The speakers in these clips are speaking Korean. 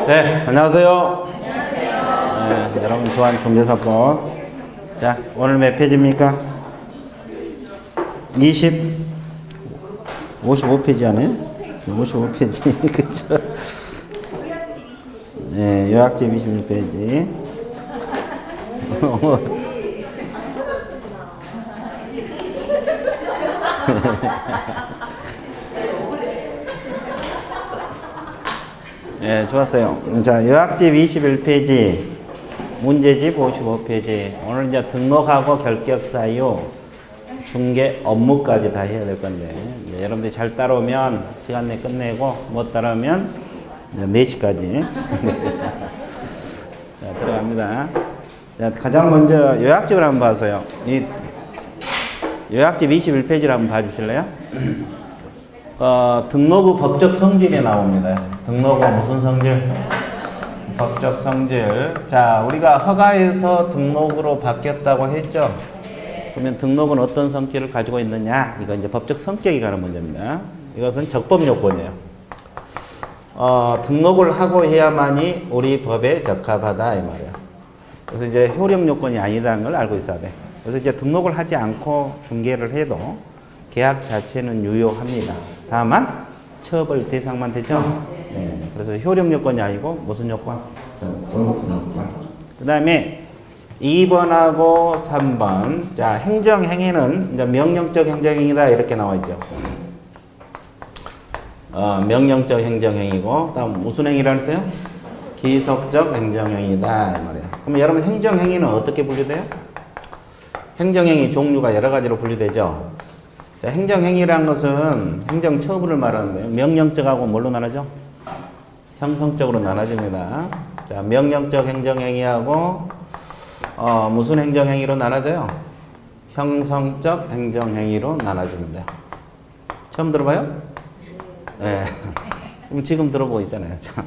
네, 안녕하세요. 네, 여러분 좋아하는 중개사법. 자, 오늘 몇 페이지입니까? 55페이지 아니에요? 55페이지, 그쵸? 네, 요약집 26페이지. 네, 좋았어요. 자, 요약집 21페이지, 문제집 55페이지. 오늘 이제 등록하고 결격 사유, 중개 업무까지 다 해야 될 건데, 여러분들이 잘 따라오면 시간 내에 끝내고, 못 따라오면 4시까지. 자, 들어갑니다. 자, 가장 먼저 요약집을 한번 봐서요. 이 요약집 21페이지를 한번 봐주실래요? 등록 후 법적 성질이 나옵니다. 등록 후 무슨 성질? 법적 성질. 자, 우리가 허가에서 등록으로 바뀌었다고 했죠? 그러면 등록은 어떤 성질을 가지고 있느냐? 이거 이제 법적 성격이 가는 문제입니다. 이것은 적법 요건이에요. 등록을 하고 해야만이 우리 법에 적합하다 이 말이에요. 그래서 이제 효력 요건이 아니라는 걸 알고 있어야 돼. 그래서 이제 등록을 하지 않고 중개를 해도 계약 자체는 유효합니다. 다만 처벌 대상만 되죠. 네. 그래서 효력 요건이 아니고 무슨 요건? 그 다음에 2번하고 3번. 자, 행정행위는 이제 명령적 행정행위다 이렇게 나와 있죠. 명령적 행정행위고, 다음 무슨 행위라고 했어요? 기속적 행정행위다 이 말이에요. 그럼 여러분 행정행위는 어떻게 분류돼요? 행정행위 종류가 여러 가지로 분류되죠. 자, 행정행위라는 것은 행정처분을 말하는데요. 명령적하고 뭘로 나눠져? 형성적으로 나눠집니다. 자, 명령적 행정행위하고 무슨 행정행위로 나눠져요? 형성적 행정행위로 나눠집니다. 처음 들어봐요? 네. 그럼 지금 들어보고 있잖아요. 자,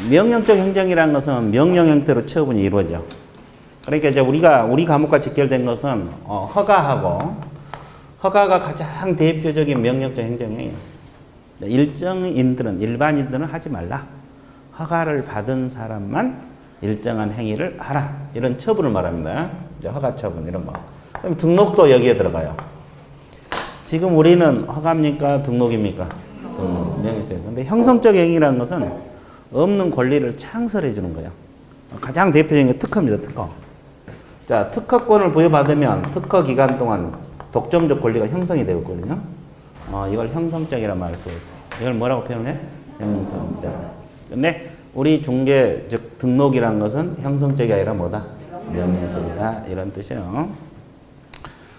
명령적 행정이라는 것은 명령 형태로 처분이 이루어져. 그러니까 이제 우리 과목과 직결된 것은 허가가 가장 대표적인 명령적 행정이에요. 일반인들은 하지 말라. 허가를 받은 사람만 일정한 행위를 하라. 이런 처분을 말합니다. 이제 허가 처분 이런 거. 그럼 등록도 여기에 들어가요. 지금 우리는 허가입니까? 등록입니까? 등록. 명령적. 근데 형성적 행위라는 것은 없는 권리를 창설해 주는 거예요. 가장 대표적인 게 특허입니다. 특허. 자, 특허권을 부여받으면 특허 기간 동안 독점적 권리가 형성이 되었거든요. 이걸 형성적이라고 말할 수가 있어요. 이걸 뭐라고 표현해? 형성적. 근데 우리 중개, 즉 등록이라는 것은 형성적이 아니라 뭐다? 명령적이다. 이런 뜻이에요.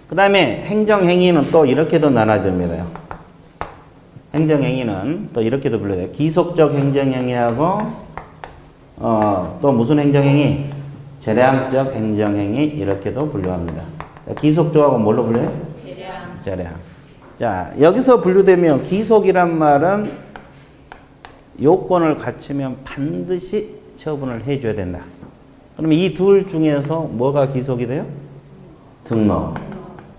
그 다음에 행정행위는 또 이렇게도 나눠집니다. 행정행위는 또 이렇게도 불러요. 기속적 행정행위하고 또 무슨 행정행위? 재량적 행정행위 이렇게도 분류합니다. 기속적하고 뭘로 불려요? 재량. 자, 여기서 분류되면 기속이란 말은 요건을 갖추면 반드시 처분을 해줘야 된다. 그러면 이 둘 중에서 뭐가 기속이 돼요? 등록.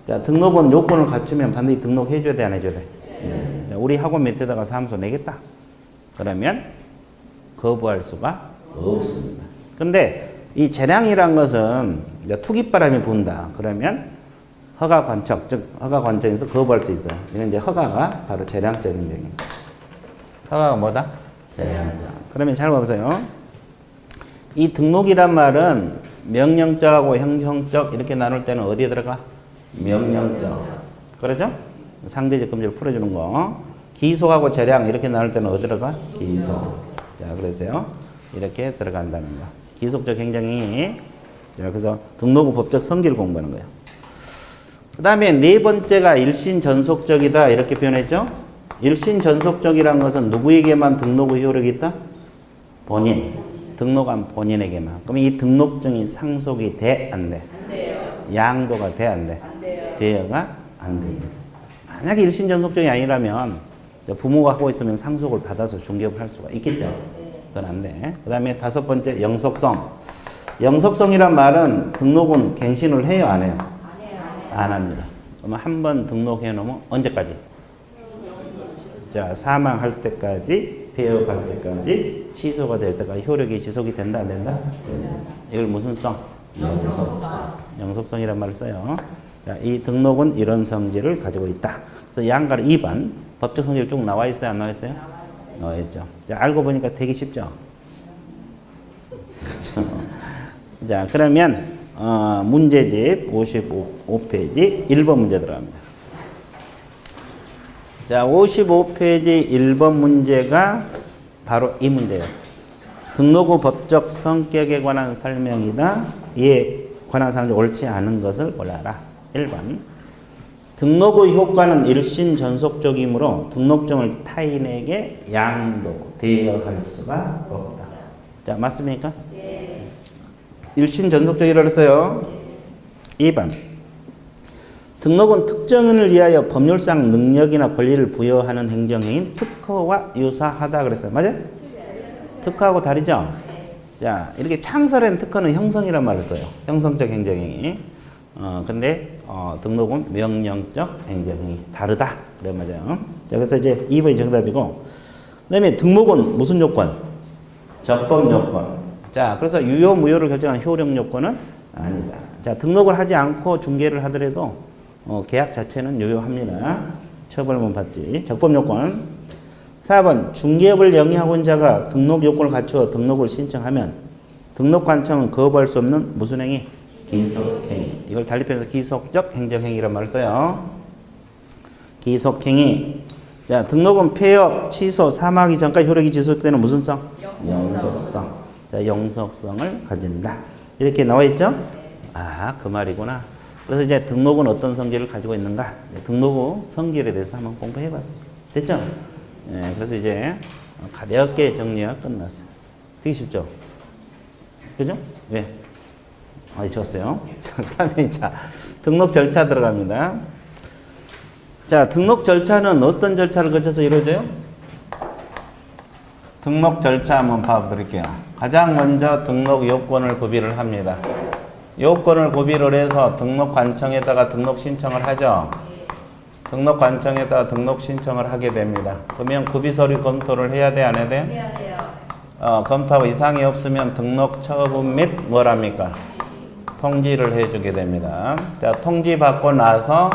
자, 등록은 요건을 갖추면 반드시 등록해줘야 돼, 안 해줘야 돼? 네. 자, 우리 학원 밑에다가 사무소 내겠다. 그러면 거부할 수가 없습니다. 근데 이 재량이란 것은 이제 투깃바람이 분다. 그러면 허가 관청, 즉 허가 관청에서 거부할 수 있어요. 이건 이제 허가가 바로 재량적 행정입니다. 허가가 뭐다? 재량적. 그러면 잘 봐보세요. 이 등록이란 말은 명령적하고 형성적 이렇게 나눌 때는 어디에 들어가? 명령적. 그러죠? 상대적 금지를 풀어주는 거. 기속하고 재량 이렇게 나눌 때는 어디 들어가? 기속. 자, 그래서요. 이렇게 들어간다는 거. 기속적 행정이. 자, 그래서 등록 후 법적 성질을 공부하는 거예요. 그 다음에 네 번째가 일신전속적이다. 이렇게 표현했죠? 일신전속적이라는 것은 누구에게만 등록 후 효력이 있다? 본인. 등록한 본인에게만. 그럼 이 등록증이 상속이 돼? 안 돼? 안 돼요. 양도가 돼? 안 돼? 안 돼요. 돼요가 안 됩니다. 만약에 일신전속적이 아니라면 부모가 하고 있으면 상속을 받아서 중개업을 할 수가 있겠죠? 그건 안 돼. 그 다음에 다섯 번째 영속성. 영속성이란 말은 등록은 갱신을 해요? 안 해요? 안 합니다. 그러면 한 번 등록해 놓으면 언제까지? 자, 사망할 때까지, 폐업할 때까지 취소가 될 때까지 효력이 지속이 된다 안 된다? 이걸 무슨 성? 영속성이란 말을 써요. 자, 이 등록은 이런 성질을 가지고 있다. 그래서 양가로 2번 법적 성질 쭉 나와 있어요? 안 나와 있어요? 나와 있죠. 자, 알고 보니까 되게 쉽죠? 그렇죠. 자, 그러면 문제집 55페이지 1번 문제 들어갑니다. 자, 55페이지 1번 문제가 바로 이 문제예요. 등록 후 법적 성격에 관한 설명이다. 이에 관한 사항이 옳지 않은 것을 골라라. 1번. 등록 후 효과는 일신 전속적이므로 등록증을 타인에게 양도, 대여할 수가 없다. 자, 맞습니까? 네. 일신 전속적이라고 했어요. 2번. 등록은 특정인을 위하여 법률상 능력이나 권리를 부여하는 행정행위인 특허와 유사하다 그랬어요. 맞아요? 특허하고 다르죠? 자, 이렇게 창설한 특허는 형성이란 말을 써요. 형성적 행정행위. 근데 등록은 명령적 행정행위. 다르다. 그래 맞아요. 자, 그래서 이제 2번이 정답이고, 그 다음에 등록은 무슨 요건? 적법 요건. 자, 그래서 유효, 무효를 결정하는 효력 요건은 아니다. 자, 등록을 하지 않고 중개를 하더라도 계약 자체는 유효합니다. 처벌만 받지. 적법 요건. 4번 중개업을 영위하고 있는 자가 등록 요건을 갖추어 등록을 신청하면 등록관청은 거부할 수 없는 무슨 행위? 기속행위. 이걸 달리 표현해서 기속적 행정행위란 말을 써요. 기속행위. 자, 등록은 폐업, 취소, 사망하기 전까지 효력이 지속되는 무슨 성? 영속성. 자, 영속성을 가진다. 이렇게 나와 있죠? 아, 그 말이구나. 그래서 이제 등록은 어떤 성질을 가지고 있는가? 등록 후 성질에 대해서 한번 공부해 봤어요. 됐죠? 네, 그래서 이제 가볍게 정리가 끝났어요. 되게 쉽죠? 그죠? 왜? 좋았어요. 그 다음에 자, 등록 절차 들어갑니다. 자, 등록 절차는 어떤 절차를 거쳐서 이루어져요? 등록 절차 한번 봐드릴게요. 가장 먼저 등록 요건을 구비를 합니다. 요건을 구비를 해서 등록관청에다가 등록 신청을 하죠. 등록관청에다가 등록 신청을 하게 됩니다. 그러면 구비서류 검토를 해야 돼, 안 해야 돼? 해야 돼요. 검토하고 이상이 없으면 등록 처분 및 뭐랍니까? 통지를 해주게 됩니다. 자, 통지 받고 나서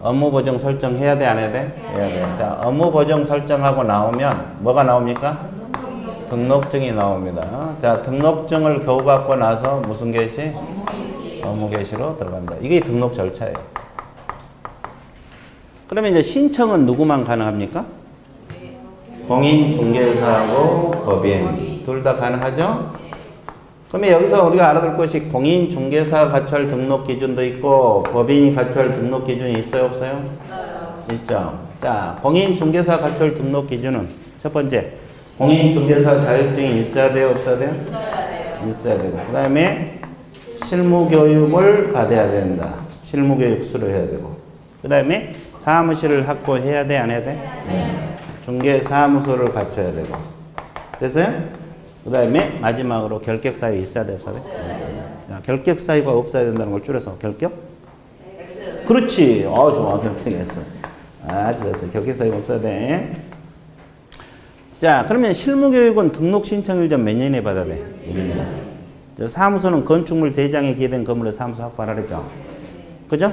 업무 보정 설정해야 돼, 안 해야 돼? 해야 돼. 자, 업무 보정 설정하고 나오면 뭐가 나옵니까? 등록증이 나옵니다. 자, 등록증을 교부받고 나서 무슨 게시? 업무 게시로 들어간다. 이게 등록 절차예요. 그러면 이제 신청은 누구만 가능합니까? 공인중개사하고 법인 둘 다 가능하죠? 그러면 여기서 우리가 알아둘 것이 공인중개사 갖춰야 할 등록 기준도 있고 법인이 갖춰야 할 등록 기준이 있어요, 없어요? 있죠. 자, 공인중개사 갖춰야 할 등록 기준은 첫 번째, 공인중개사 자격증이 있어야 돼요, 없어야 돼요? 있어야 되고, 그 다음에 실무교육을 받아야 된다. 실무교육 수를 해야 되고, 그 다음에 사무실을 확보해야 돼, 안 해야 돼? 네. 중개사무소를 갖춰야 되고. 됐어요? 그 다음에 마지막으로 결격사유 있어야 돼, 없어야 돼? 자, 결격사유가 없어야 된다는 걸 줄여서 결격? 그렇지. 좋아. 결정했어. 아주 됐어. 결격사유가 없어야 돼. 자, 그러면 실무교육은 등록 신청일 전 몇 년에 받아야 돼? 1년. 사무소는 건축물 대장에 기재된 건물에 사무소 확보하라 그랬죠? 그죠?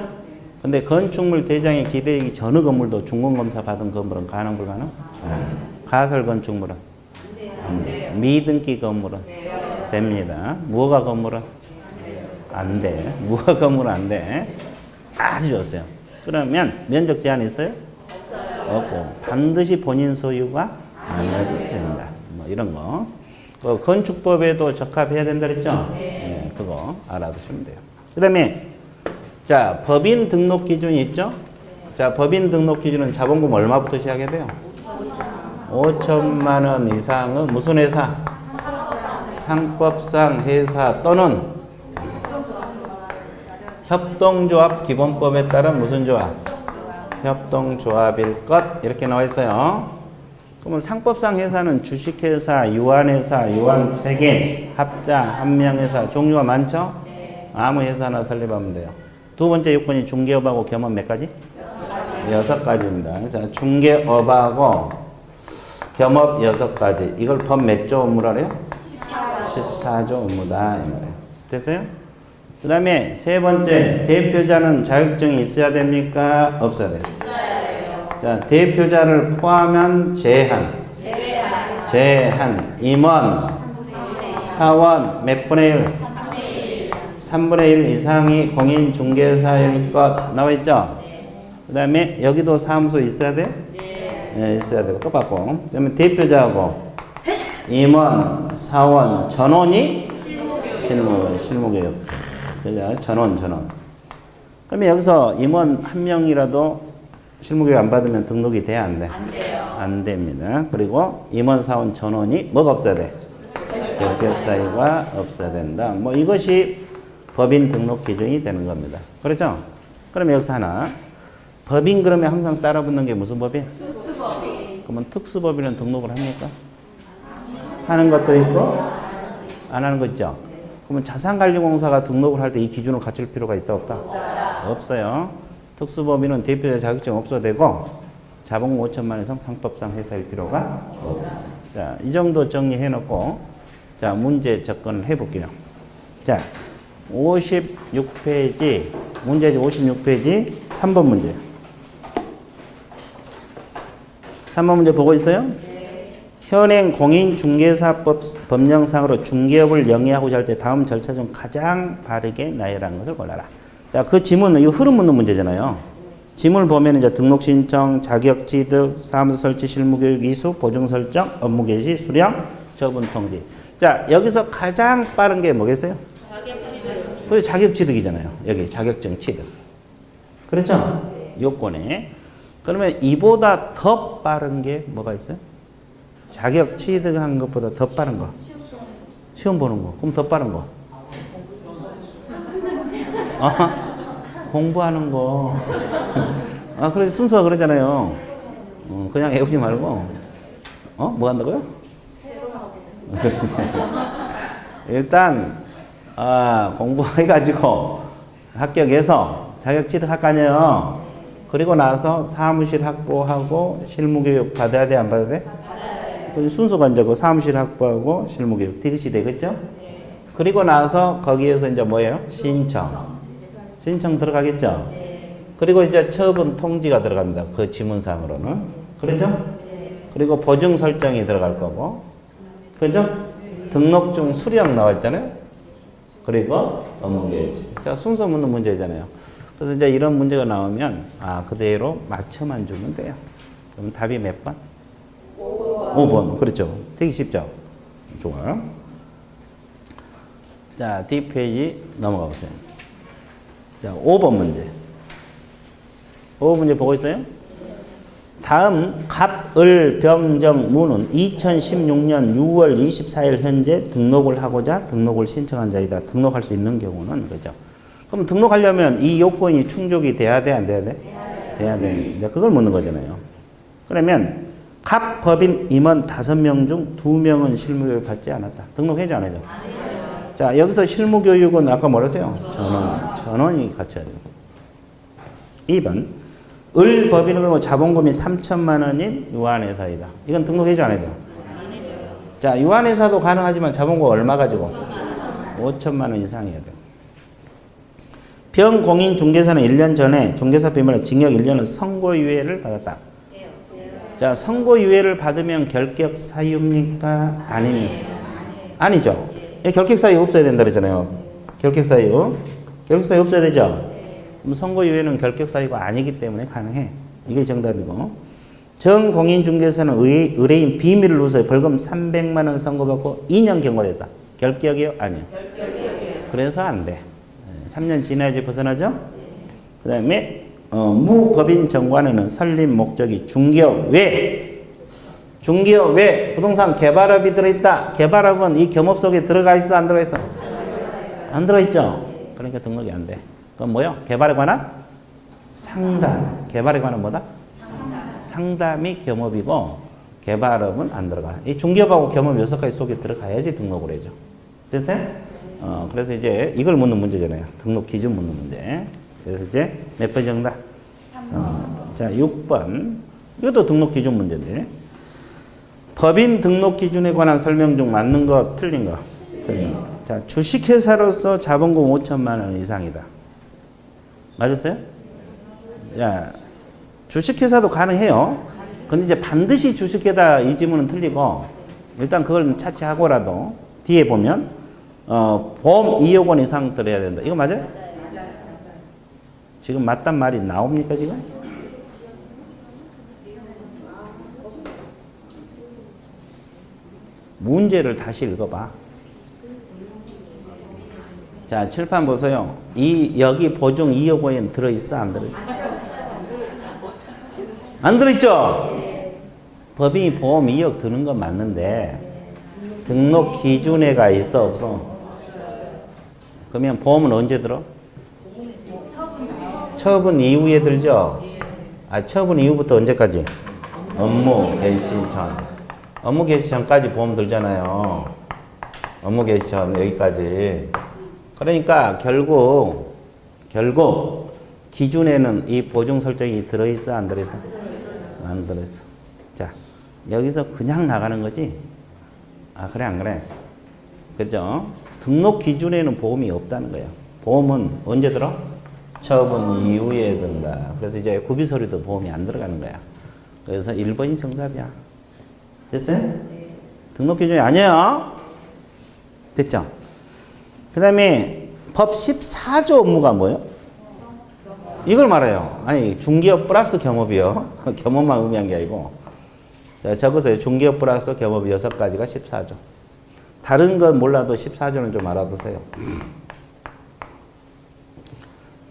근데 건축물 대장에 기재되기 전의 건물도 중공검사 받은 건물은 가능, 불가능? 가설 건축물은? 미등기 건물은? 됩니다. 무허가 건물은? 안 돼. 무허가 건물은 안 돼. 아주 좋았어요. 그러면 면적 제한 있어요? 없고 반드시 본인 소유가 아니어도 된다. 뭐 이런 거. 그 건축법에도 적합해야 된다 그랬죠? 네, 그거 알아두시면 돼요. 그 다음에 자, 법인 등록 기준이 있죠? 자, 법인 등록 기준은 자본금 얼마부터 시작해야 돼요? 5천만 원 이상은 무슨 회사? 상법상 회사 또는 협동조합 기본법에 따른 무슨 조합? 협동조합일 것 이렇게 나와 있어요. 그러면 상법상 회사는 주식회사, 유한회사, 유한책임, 합장, 한명회사 종류가 많죠? 아무 회사나 설립하면 돼요. 두 번째 요건이 중개업하고 겸업 몇 가지? 6가지입니다. 자, 중개업하고 겸업 6가지. 이걸 법 몇 조 업무라 그래요? 14조 업무다. 이 말이에요. 됐어요? 그 다음에 세 번째, 대표자는 자격증이 있어야 됩니까? 없어야 돼요? 있어야 돼요. 자, 대표자를 포함한 제한, 임원, 사원, 몇 분의 1? 3분의 1 이상이 공인중개사일 것 나와있죠? 그 다음에 여기도 사무소 있어야 돼? 네, 있어야 되고 똑같고. 그 다음에 대표자하고 임원, 사원, 전원이 실무교육. 그죠? 전원. 그러면 여기서 임원 한 명이라도 실무교육 안 받으면 등록이 돼야 안 돼? 안 돼요. 안 됩니다. 그리고 임원, 사원, 전원이 뭐가 없어야 돼? 결격 사유가 없어야 된다. 뭐 이것이 법인 등록 기준이 되는 겁니다. 그렇죠? 그러면 여기서 하나. 법인 그러면 항상 따라 붙는 게 무슨 법인? 특수법인. 그러면 특수법인은 등록을 합니까? 하는 것도 있고 안 하는 거 있죠? 그러면 자산관리공사가 등록을 할 때 이 기준을 갖출 필요가 있다 없다? 없어요. 특수법인은 대표자 자격증 없어도 되고 자본금 5천만 원 이상 상법상 회사일 필요가 없습니다. 자, 이 정도 정리해 놓고 자, 문제 접근을 해 볼게요. 자, 56페이지 문제지 56페이지 3번 문제. 3번 문제 보고 있어요? 현행 공인중개사법 법령상으로 중개업을 영위하고자 할 때 다음 절차 중 가장 바르게 나열하는 것을 골라라. 자, 그 지문은 이거 흐름 묻는 문제잖아요. 지문을 보면 이제 등록 신청, 자격 취득, 사무소 설치, 실무교육 이수, 보증 설정, 업무 개시, 수령, 처분 통지. 자, 여기서 가장 빠른 게 뭐겠어요? 그래서 자격 취득이잖아요. 여기 자격증 취득. 그렇죠? 요건에. 그러면 이보다 더 빠른 게 뭐가 있어요? 자격 취득한 것보다 더 빠른 거. 시험 보는 거. 그럼 더 빠른 거. 공부하는 거. 그래서 순서가 그러잖아요. 그냥 외우지 말고. 뭐 한다고요? 일단, 공부해가지고 합격해서 자격 취득할 거 아니에요. 그리고 나서 사무실 확보하고 실무교육 받아야 돼, 안 받아야 돼? 순서가 이제 그 사무실 확보하고 실무교육 이것이 되겠죠? 그리고 나서 거기에서 이제 뭐예요? 신청 들어가겠죠? 그리고 이제 처분 통지가 들어갑니다. 그 지문상으로는. 그렇죠? 그리고 보증 설정이 들어갈 거고. 그죠? 등록증 수령 나와 있잖아요? 그리고 업무 개시. 자, 순서 묻는 문제잖아요. 그래서 이제 이런 문제가 나오면, 그대로 맞춰만 주면 돼요. 그럼 답이 몇 번? 5번. 그렇죠. 되게 쉽죠? 좋아요. 자, 뒷페이지 넘어가 보세요. 자, 5번 문제. 5번 문제 보고 있어요? 다음 갑을병정무는 2016년 6월 24일 현재 등록을 하고자 등록을 신청한 자이다. 등록할 수 있는 경우는 그죠. 그럼 등록하려면 이 요건이 충족이 돼야 돼, 안 돼야 돼? 돼야 돼. 이제 그걸 묻는 거잖아요. 그러면 갑 법인 임원 5명 중 2명은 실무교육 받지 않았다. 등록해지 안 해죠? 자, 여기서 실무교육은 아까 뭐라세요? 전원이 갖춰야 돼요. 2번 을 법인의 경우 자본금이 3천만 원인 유한회사이다. 이건 등록해줘 안 해줘? 자, 유한회사도 가능하지만 자본금 얼마 가지고? 5천만 원 이상이어야 돼요. 병공인중개사는 1년 전에 중개사 비밀의 징역 1년의 선고유예를 받았다. 자, 선고유예를 받으면 결격 사유입니까? 아닙니까? 아니죠. 결격 사유 없어야 된다 그러잖아요. 결격 사유 없어야 되죠? 그럼 선고유예는 결격 사유가 아니기 때문에 가능해. 이게 정답이고. 정공인중개사는 의뢰인 비밀을 누설해 벌금 300만 원 선고받고 2년 경고됐다. 결격이요? 아니요. 그래서 안 돼. 3년 지나야지 벗어나죠? 그 다음에 무법인 정관에는 설립 목적이 중개업 외 부동산 개발업이 들어있다. 개발업은 이 겸업 속에 들어가 있어, 안 들어가 있어? 안 들어있죠? 그러니까 등록이 안 돼. 그건 뭐요? 개발에 관한 상담. 개발에 관한 뭐다? 상담이 겸업이고 개발업은 안 들어가. 이 중개업하고 겸업 6가지 속에 들어가야지 등록을 해줘. 됐어요? 그래서 이제 이걸 묻는 문제잖아요. 등록 기준 묻는 문제. 그래서 이제 몇 번 정답? 3번. 자, 6번. 이것도 등록 기준 문제인데. 법인 등록 기준에 관한 설명 중 맞는 거, 틀린 거? 틀린 거. 자, 주식회사로서 자본금 5천만 원 이상이다. 맞았어요? 자, 주식회사도 가능해요. 근데 이제 반드시 주식회사 이 지문은 틀리고, 일단 그걸 차치하고라도 뒤에 보면 보험 2억 원 이상 들어야 된다. 이거 맞아요? 지금 맞단 말이 나옵니까 지금? 문제를 다시 읽어봐. 자, 칠판 보세요. 여기 보증 2억 원이 들어있어? 안 들어있어? 안 들어있죠? 법인이 보험 2억 드는 건 맞는데 등록 기준에가 있어 없어? 그러면 보험은 언제 들어? 처분 이후에 들죠? 아, 처분 이후부터 언제까지? 업무 개시 전. 업무 개시 전까지 보험 들잖아요. 업무 개시 전 여기까지. 그러니까 결국 기준에는 이 보증 설정이 들어있어 안 들어있어? 안 들어있어. 자, 여기서 그냥 나가는 거지? 아, 그래 안 그래? 그죠? 등록 기준에는 보험이 없다는 거예요. 보험은 언제 들어? 처분 이후에 든다. 그래서 이제 구비서류도 보험이 안 들어가는 거야. 그래서 1번이 정답이야. 됐어요? 네. 등록 기준이 아니에요. 됐죠? 그 다음에 법 14조 업무가 뭐예요? 이걸 말해요. 아니, 중개업 플러스 겸업이요. 겸업만 의미한 게 아니고. 자, 적으세요. 중개업 플러스 겸업이 6가지가 14조. 다른 건 몰라도 14조는 좀 알아두세요.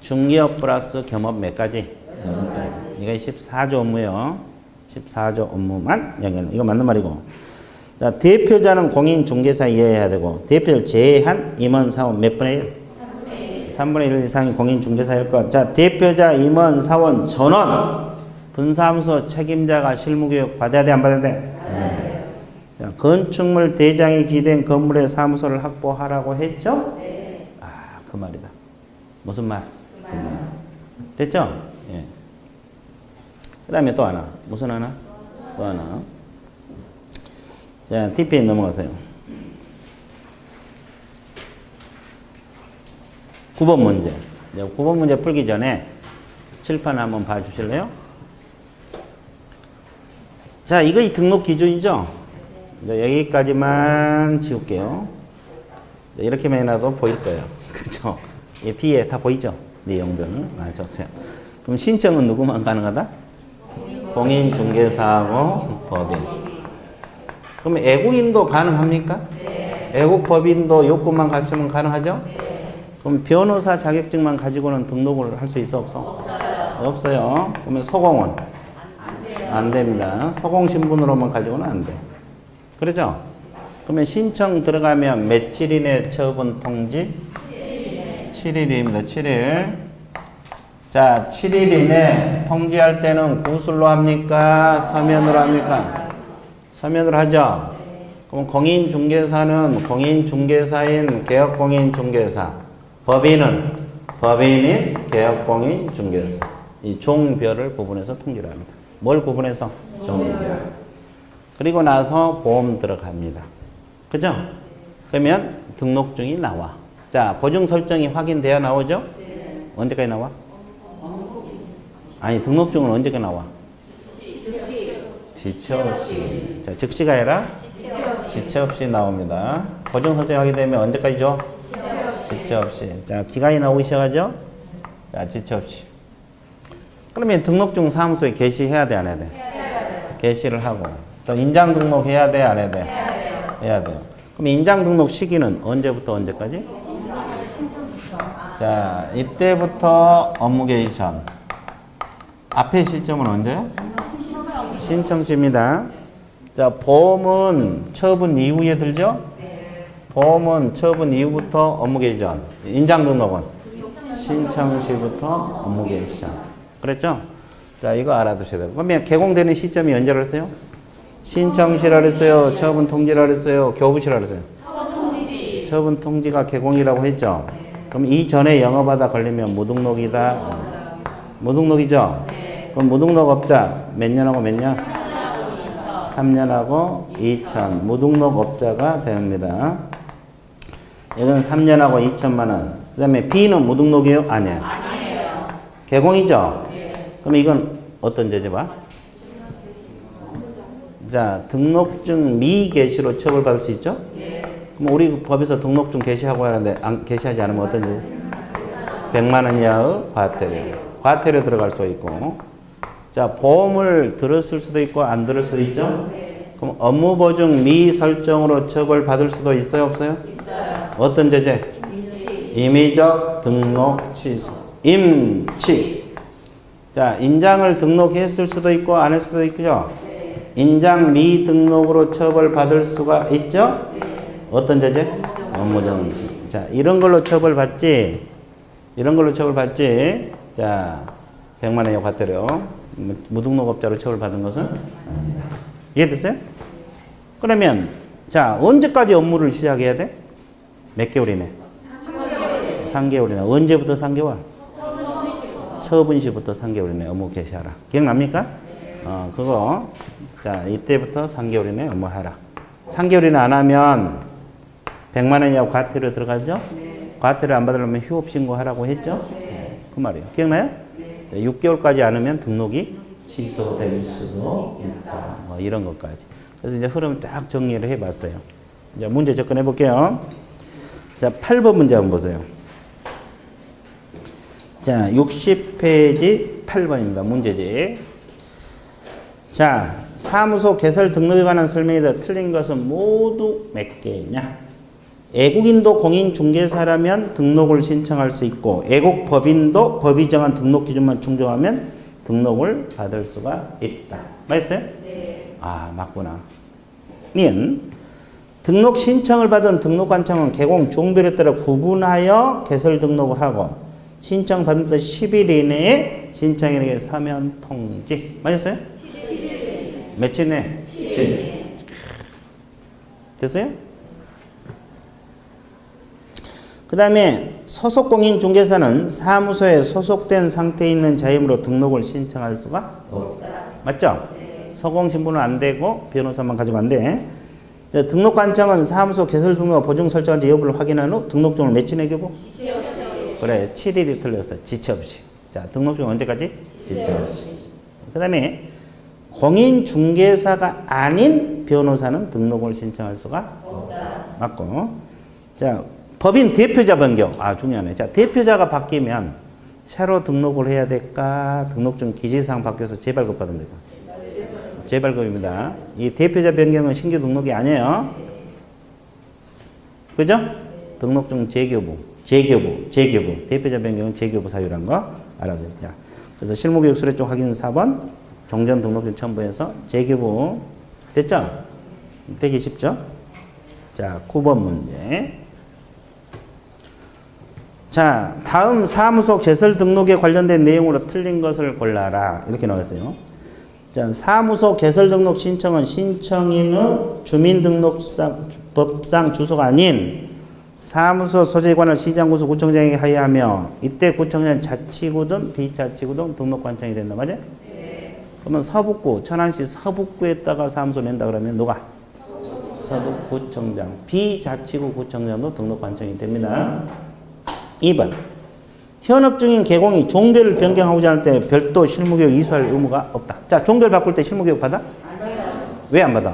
중개업 플러스 겸업 몇 가지? 6가지. 이거 14조 업무요. 14조 업무만 연결. 이거 맞는 말이고. 자, 대표자는 공인중개사 이해해야 되고, 대표를 제외한 임원 사원 몇 분의 1? 3분의 1 이상이 공인중개사일 것. 자, 대표자, 임원, 사원, 전원, 분사무소 책임자가 실무교육 받아야 돼, 안 받아야 돼? 네. 자, 건축물 대장이 기된 건물의 사무소를 확보하라고 했죠? 네. 아, 그 말이다. 무슨 말? 그 말. 됐죠? 예. 그 다음에 또 하나. 무슨 하나? 또 하나. 자, TPA 넘어가세요. 9번 문제. 9번 문제 풀기 전에 칠판 한번 봐주실래요? 자, 이거 이 등록 기준이죠? 여기까지만 지울게요. 이렇게만 해놔도 보일 거예요. 그죠? 이 뒤에 다 보이죠? 내용들. 적으세요. 그럼 신청은 누구만 가능하다? 공인중개사하고 법인. 그럼 애국인도 가능합니까? 네. 애국법인도 요건만 갖추면 가능하죠? 네. 그럼 변호사 자격증만 가지고는 등록을 할 수 있어 없어? 없어요. 그러면 소공은? 안 됩니다. 소공 신분으로만 가지고는 안 돼. 그렇죠? 그러면 신청 들어가면 며칠이내 처분 통지? 7일입니다. 7일. 자, 7일 이내 통지할 때는 구술로 합니까? 서면으로 합니까? 서면으로 하죠? 그럼 공인중개사는 공인중개사인 개업공인중개사, 법인은 법인인 개업공인중개사. 이 종별을 구분해서 통지를 합니다. 뭘 구분해서? 종별. 그리고 나서 보험 들어갑니다. 그죠? 그러면 등록증이 나와. 자, 보증 설정이 확인돼야 나오죠? 언제까지 나와? 아니, 등록증은 언제까지 나와? 지체 없이. 자, 즉시가 아니라 지체 없이 나옵니다. 보증 설정이 확인되면 언제까지죠? 지체 없이. 자, 기간이 나오기 시작하죠? 자, 지체 없이. 그러면 등록증 사무소에 게시해야 돼, 안 해야 돼? 게시를 하고. 또 인장 등록해야 돼, 안 해야 돼? 해야 돼요. 그럼 인장 등록 시기는 언제부터 언제까지? 자, 이때부터 업무 개시 전. 앞에 시점은 언제요? 신청시입니다. 자, 보험은 처분 이후에 들죠? 보험은 처분 이후부터 업무 개시 전. 인장 등록은 신청시부터 업무 개시 전. 그랬죠? 자, 이거 알아두셔야 돼요. 그러면 개공되는 시점이 언제라 했어요? 신청시라 그랬어요? 처분 통지라 그랬어요? 교부시라 그랬어요? 처분 통지가 개공이라고 했죠? 그럼 이 전에 영업하다 걸리면 무등록이다. 무등록이죠? 그럼 무등록업자 몇 년하고 몇 년? 3년하고 2천 무등록업자가 됩니다. 이건 3년하고 2천만 원. 그 다음에 B는 무등록이에요? 아니에요. 개공이죠? 그럼 이건 어떤 죄지 봐? 자, 등록증 미개시로 처벌받을 수 있죠? 그럼 우리 법에서 등록증 개시하고 하는데 개시하지 않으면 어떤 죄? 100만 원 이하의 과태료. 과태료 들어갈 수 있고. 자, 보험을 들었을 수도 있고 안 들을 수도 있죠? 그럼 업무보증 미설정으로 처벌받을 수도 있어요? 없어요? 있어요. 어떤 죄? 임의적 등록 취소. 임취. 자, 인장을 등록했을 수도 있고 안 했을 수도 있죠? 인장 미등록으로 처벌받을 수가 있죠? 어떤 죄? 업무정지. 자, 이런 걸로 처벌받지. 이런 걸로 처벌받지. 자, 100만 원의 과태료. 무등록업자로 처벌받은 것은 아니다. 이해됐어요? 그러면 자, 언제까지 업무를 시작해야 돼? 몇 개월이네? 3개월이네. 언제부터 3개월? 처분 시부터 3개월이네. 업무 개시하라. 기억납니까? 그거. 자, 이때부터 3개월이네. 업무하라. 3개월이나 안 하면 100만 원 이하 과태료 들어가죠? 과태료 안 받으려면 휴업 신고하라고 했죠? 그 말이에요. 기억나요? 6개월까지 안 하면 등록이 취소될 수도 있다. 뭐 이런 것까지. 그래서 이제 흐름 딱 정리를 해봤어요. 이제 문제 접근해 볼게요. 자, 8번 문제 한번 보세요. 자, 60페이지 8번입니다. 문제지. 자, 사무소 개설 등록에 관한 설명에다 틀린 것은 모두 몇 개냐? 애국인도 공인중개사라면 등록을 신청할 수 있고 애국법인도 법이 정한 등록 기준만 충족하면 등록을 받을 수가 있다. 맞았어요? 네. 아, 맞구나. 닌 등록 신청을 받은 등록관청은 개공 종별에 따라 구분하여 개설 등록을 하고 신청 받은 10일 이내에 신청인에게 서면 통지. 맞았어요? 7일. 며칠 내? 7일. 됐어요? 그 다음에 소속공인중개사는 사무소에 소속된 상태에 있는 자임으로 등록을 신청할 수가 없다. 맞죠? 네. 소공신분은 안 되고 변호사만 가지고 안 돼. 등록관청은 사무소 개설 등록 보증 설정한지 여부를 확인한 후 등록증을 며칠 내기고? 지체 없이. 그래, 7일이 틀렸어. 지체 없이. 자, 등록증 언제까지? 지체 없이. 그 다음에 공인중개사가 아닌 변호사는 등록을 신청할 수가 없다. 맞고. 자, 법인 대표자 변경. 아, 중요하네. 자, 대표자가 바뀌면 새로 등록을 해야 될까? 등록증 기재사항 바뀌어서 재발급 받으면 될까? 재발급입니다. 이 대표자 변경은 신규 등록이 아니에요. 그죠? 등록증 재교부. 대표자 변경은 재교부 사유라는 거 알아줘요. 자, 그래서 실무교육 수료증 확인 4번, 종전 등록증 첨부해서 재교부. 됐죠? 되기 쉽죠? 자, 9번 문제. 자, 다음 사무소 개설 등록에 관련된 내용으로 틀린 것을 골라라. 이렇게 나왔어요. 자, 사무소 개설 등록 신청은 신청인의 주민등록법상 주소가 아닌 사무소 소재에 관한 시장구수 구청장에게 하여하며 이때 구청장은 자치구든 비자치구든 등록관청이 된다. 맞아요? 네. 그러면 서북구, 천안시 서북구에다가 사무소 낸다 그러면 누가? 서북구청장. 비자치구 구청장도 등록관청이 됩니다. 2번. 현업 중인 개공이 종별을 변경하고자 할 때 별도 실무교육 이수할 의무가 없다. 자, 종별 바꿀 때 실무교육 받아? 안 받아요. 왜 안 받아?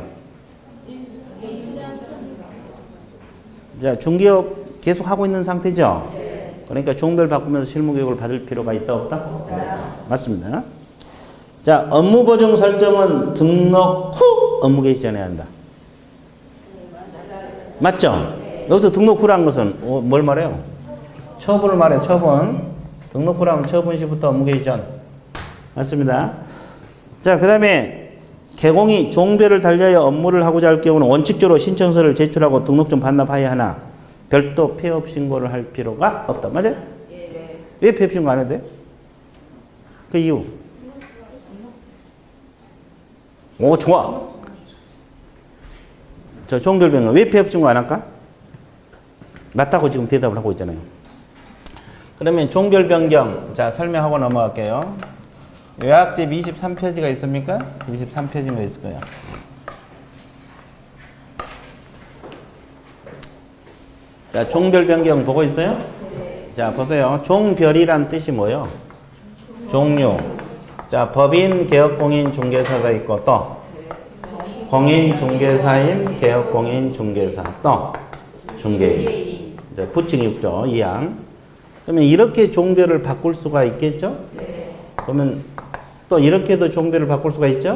자, 중개업 계속 하고 있는 상태죠? 네. 그러니까 종별 바꾸면서 실무교육을 받을 필요가 있다, 없다? 맞습니다. 자, 업무보증 설정은 등록 후 업무 개시 전에 한다. 맞죠? 여기서 등록 후라는 것은 뭘 말해요? 처분을 말해. 처분. 등록 후라면 처분 시부터 업무 개시 전. 맞습니다. 자, 그 다음에 개공이 종별을 달리하여 업무를 하고자 할 경우는 원칙적으로 신청서를 제출하고 등록증 반납하여야 하나 별도 폐업 신고를 할 필요가 없다. 맞아요? 네. 왜 폐업 신고 안 해도 돼? 그 이유. 오, 좋아. 저 종별 변경 왜 폐업 신고 안 할까? 맞다고 지금 대답을 하고 있잖아요. 그러면 종별 변경, 자, 설명하고 넘어갈게요. 요약집 23페이지가 있습니까? 23페이지가 있을 거예요. 자, 종별 변경 보고 있어요? 자, 보세요. 종별이란 뜻이 뭐예요? 종류. 자, 법인, 개업공인, 중개사가 있고 또 공인, 중개사인, 개업공인, 중개사 또 중개인. 이제 부칙 6조 2항. 그러면 이렇게 종별을 바꿀 수가 있겠죠? 그러면 또 이렇게도 종별을 바꿀 수가 있죠?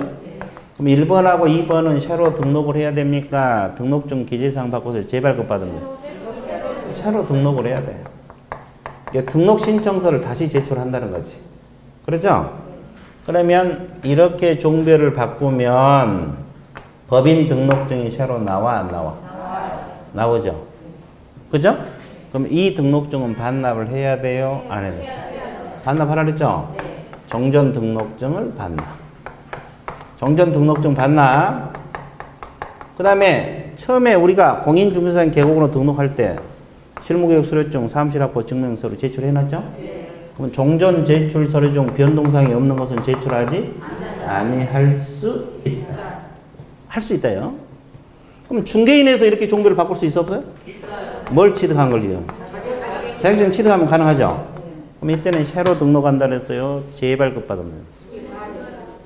그럼 1번하고 2번은 새로 등록을 해야 됩니까? 등록증 기재사항 바꿔서 재발급 받은 거예요. 새로 등록을 해야 돼요. 등록 신청서를 다시 제출한다는 거지. 그렇죠? 그러면 이렇게 종별을 바꾸면 법인 등록증이 새로 나와 안 나와? 나오죠. 그죠? 그럼 이 등록증은 반납을 해야 돼요? 안 해야 돼요? 반납하라 그랬죠? 정전 등록증을 반납. 정전 등록증 반납. 그 다음에 처음에 우리가 공인중개사인 계곡으로 등록할 때 실무교육 수료증, 사무실 확보 증명서를 제출해놨죠? 그럼 종전 제출 서류 중 변동사항이 없는 것은 제출하지 아니할 수 있다. 할 수 있다요. 그럼 중개인에서 이렇게 종별을 바꿀 수 있어 없어요? 뭘 취득한 걸요? 자격증 취득하면 가능하죠? 그럼 이때는 새로 등록한다 그랬어요? 재발급 받으면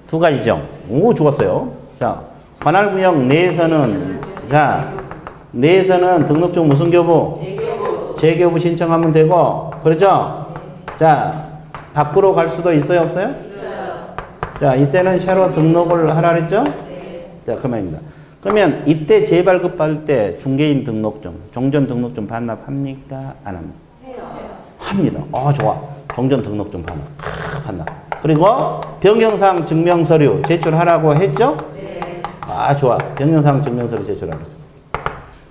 두 가지죠. 오, 죽었어요. 자, 관할구역 내에서는 내에서는 등록증 무슨 교부? 재교부 신청하면 되고, 그렇죠? 자, 밖으로 갈 수도 있어요, 없어요? 자, 이때는 새로 등록을 하라 그랬죠? 자, 그만입니다. 그러면 이때 재발급 받을 때 중개인 등록증, 종전 등록증 반납합니까? 안 합니까? 합니다. 좋아. 종전 등록증 반납. 반납. 그리고 변경사항 증명서류 제출하라고 했죠? 좋아. 변경사항 증명서류 제출하라고 했어.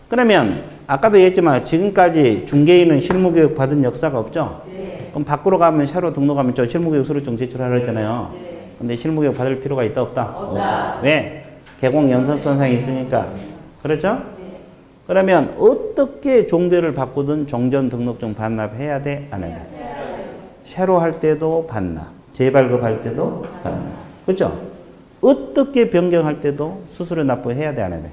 그러면 아까도 얘기했지만 지금까지 중개인은 실무교육 받은 역사가 없죠? 그럼 밖으로 가면 새로 등록하면 저 실무교육 수료증 제출하라 했잖아요. 근데 실무교육 받을 필요가 있다 없다? 없다. 왜? 개공 연산선상이 있으니까. 그렇죠? 그러면 어떻게 종별을 바꾸든 종전 등록증 반납해야 돼? 안 해야 돼? 새로 할 때도 반납. 재발급 할 때도 반납. 그렇죠? 어떻게 변경할 때도 수수료 납부해야 돼? 안 해야 돼?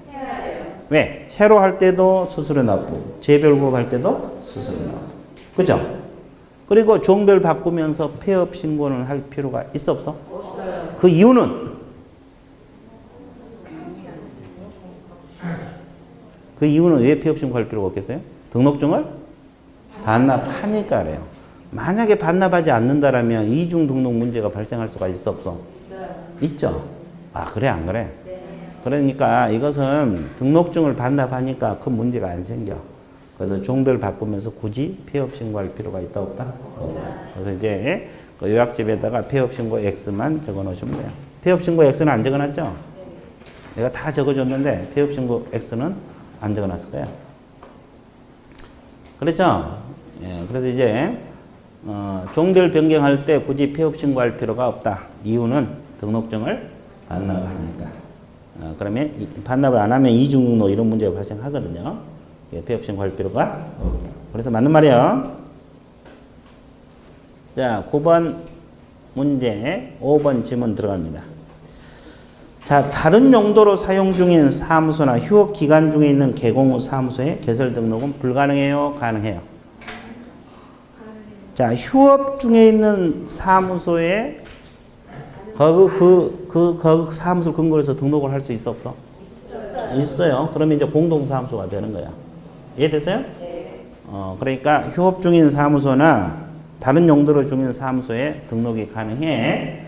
왜? 새로 할 때도 수수료 납부. 재발급 할 때도 수수료 납부. 그렇죠? 그리고 종별 바꾸면서 폐업 신고는 할 필요가 있어 없어? 없어요. 그 이유는 왜 폐업 신고할 필요가 없겠어요? 등록증을 반납하니까 그래요. 만약에 반납하지 않는다라면 이중 등록 문제가 발생할 수가 있어 없어? 있어요. 있죠. 그래 안 그래? 네. 그러니까 이것은 등록증을 반납하니까 큰 문제가 안 생겨. 그래서 종별 바꾸면서 굳이 폐업 신고할 필요가 있다 없다? 없다. 그래서 이제 그 요약집에다가 폐업 신고 X만 적어 놓으시면 돼요. 폐업 신고 X는 안 적어 놨죠? 내가 다 적어 줬는데 폐업 신고 X는 안 적어 놨을 거예요. 그렇죠? 예, 그래서 이제 종별 변경할 때 굳이 폐업 신고할 필요가 없다. 이유는 등록증을 반납하니까. 그러면 반납을 안 하면 이중 등록 이런 문제가 발생하거든요. 폐업 신고할 필요가 없다. 그래서 맞는 말이에요. 자, 9번 문제, 5번 지문 들어갑니다. 자, 다른 용도로 사용 중인 사무소나 휴업 기간 중에 있는 개공 후 사무소의 개설 등록은 불가능해요? 가능해요? 자, 휴업 중에 있는 사무소에 그 사무소 근거로 해서 등록을 할 수 있어 없어? 있어요. 그러면 이제 공동사무소가 되는 거야. 이해됐어요? 네. 그러니까 휴업 중인 사무소나 다른 용도로 중인 사무소에 등록이 가능해.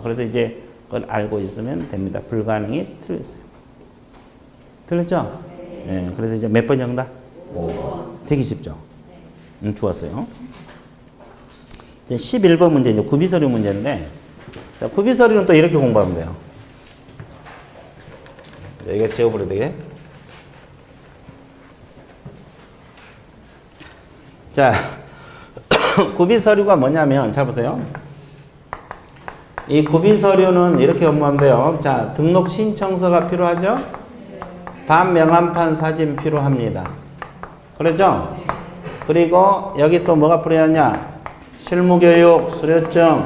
그래서 이제 그걸 알고 있으면 됩니다. 불가능이 틀렸어요. 틀렸죠? 네. 그래서 이제 몇 번 정답? 5번. 되게 쉽죠? 좋았어요. 이제 11번 문제, 이제 구비서류 문제인데, 자, 구비서류는 또 이렇게 공부하면 돼요. 여기가 지워버려야 되게. 자, 구비서류가 뭐냐면, 잘 보세요. 이 구비서류는 이렇게 공부하면 돼요. 자, 등록 신청서가 필요하죠? 반명함판 사진 필요합니다. 그렇죠? 그리고 여기 또 뭐가 필요하냐? 실무교육, 수료증,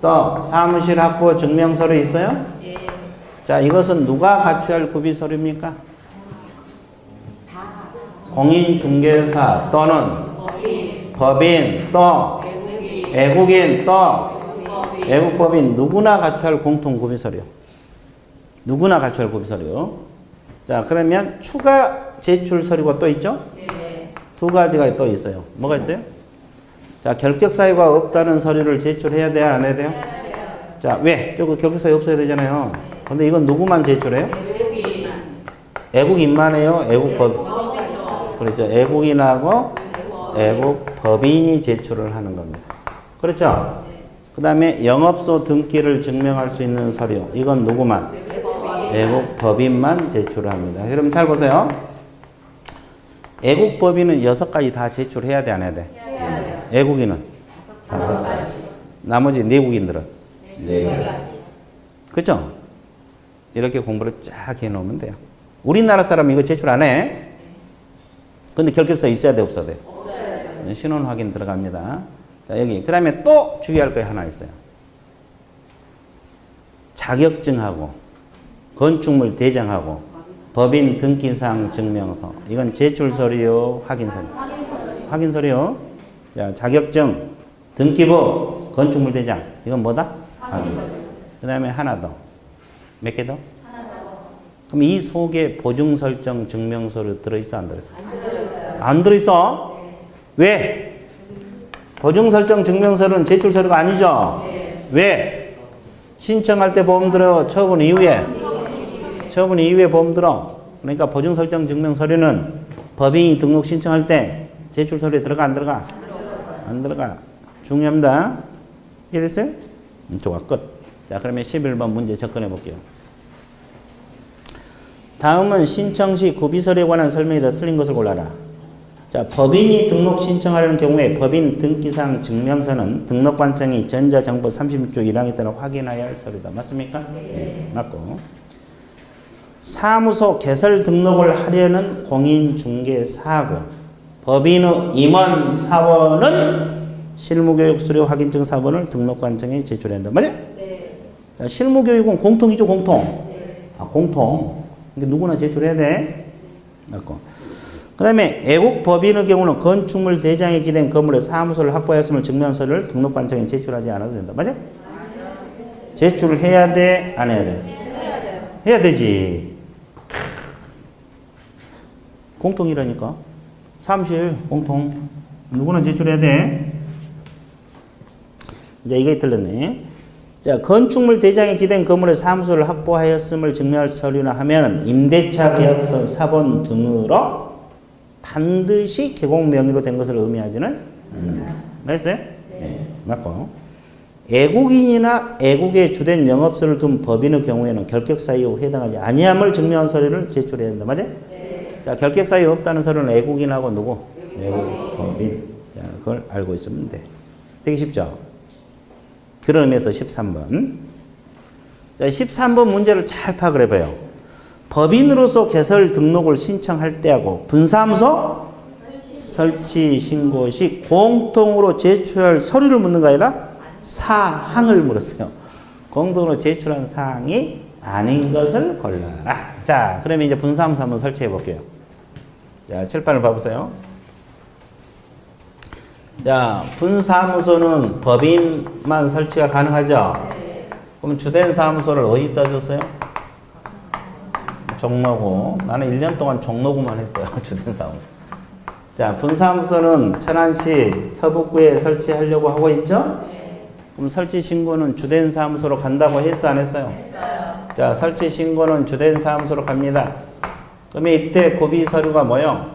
또 사무실 확보 증명서류 있어요? 자, 이것은 누가 갖춰야 할 구비서류입니까? 공인중개사 또는 법인 또 애국인 또 애국법인 누구나 갖춰야 할 공통구비 서류. 누구나 갖춰야 할 구비 서류. 자, 그러면 추가 제출 서류가 또 있죠? 두 가지가 또 있어요. 뭐가 있어요? 자, 결격 사유가 없다는 서류를 제출해야 돼요? 안 해야 돼요? 자, 왜? 저거 결격 사유 없어야 되잖아요. 근데 이건 누구만 제출해요? 애국인만 해요? 애국법. 그렇죠. 애국인하고 애국법인이 제출을 하는 겁니다. 그렇죠? 그 다음에 영업소 등기를 증명할 수 있는 서류. 이건 누구만? 애국법인만 제출합니다. 여러분 잘 보세요. 애국법인은 6가지 다 제출해야 돼, 안 해야 돼? 애국인은 5가지. 나머지 내국인들은? 네. 그렇죠? 이렇게 공부를 쫙 해놓으면 돼요. 우리나라 사람 이거 제출 안 해. 근데 결격서 있어야 돼, 없어야 돼? 없어요. 신원 확인 들어갑니다. 자, 여기. 그 다음에 또 주의할 거 하나 있어요. 자격증하고 건축물 대장하고 법인 등기상 증명서. 이건 제출 서류, 확인 서류. 확인 서류. 자, 자격증, 등기부, 건축물 대장. 이건 뭐다? 확인. 그 다음에 하나 더. 몇 개 더? 하나 더. 그럼 이 속에 보증 설정 증명서를 들어있어, 안 들어있어? 안 들어있어요. 안 들어있어? 네. 왜? 보증 설정 증명서는 제출 서류가 아니죠? 네. 왜? 신청할 때 보험 들어요? 처분 이후에? 처분 이후에 보험 들어. 그러니까 보증 설정 증명 서류는 법인이 등록 신청할 때 제출 서류에 들어가, 안 들어가? 안 들어가. 중요합니다. 이해됐어요? 좋아, 끝. 자, 그러면 11번 문제 접근해 볼게요. 다음은 신청 시 구비 서류에 관한 설명이 더 틀린 것을 골라라. 자, 법인이 등록 신청하려는 경우에 법인 등기상 증명서는 등록관청이 전자정보 36조 1항에 따라 확인해야 할 서류다. 맞습니까? 네. 맞고. 사무소 개설 등록을 하려는 공인중개사하고 법인의 임원 사원은 실무교육 수료 확인증 사본을 등록관청에 제출해야 한다. 맞아요? 네. 자, 실무교육은 공통이죠, 공통. 네. 아, 공통. 그러니까 누구나 제출해야 돼. 맞고. 그 다음에 애국법인의 경우는 건축물 대장에 기된 건물에 사무소를 확보하였음을 증명한 서류를 등록관청에 제출하지 않아도 된다. 맞아요? 제출을 해야 돼? 안 해야 돼? 해야 되지. 공통이라니까. 사무실 공통. 누구나 제출해야 돼. 이제 이게 틀렸네. 자, 건축물 대장에 기댄 건물의 사무소를 확보하였음을 증명할 서류나 하면 임대차 계약서 사본 등으로 반드시 개공 명의로 된 것을 의미하지는 않는다. 맞았어요? 네. 맞고. 애국인이나 애국에 주된 영업소를 둔 법인의 경우에는 결격 사유 해당하지 아니함을 증명한 서류를 제출해야 된다. 맞아요? 네. 자, 결격 사유 없다는 서류는 애국인하고 누구? 애국법인. 자, 그걸 알고 있으면 돼. 되게 쉽죠? 그런 의미에서 13번. 자, 13번 문제를 잘 파악을 해봐요. 법인으로서 개설 등록을 신청할 때하고 분사무소 설치 신고 시 공통으로 제출할 서류를 묻는 거 아니라 사항을 물었어요. 공통으로 제출한 사항이 아닌 것을 골라라. 자, 그러면 이제 분사무소 한번 설치해 볼게요. 자, 칠판을 봐보세요. 자, 분사무소는 법인만 설치가 가능하죠? 그럼 주된 사무소를 어디다 줬어요? 종로구. 나는 1년 동안 종로구만 했어요. 주된 사무소. 자, 분사무소는 천안시 서북구에 설치하려고 하고 있죠? 그럼 설치 신고는 주된 사무소로 간다고 했어, 안 했어요? 했어요. 자, 설치 신고는 주된 사무소로 갑니다. 그러면 이때 고비 서류가 뭐요?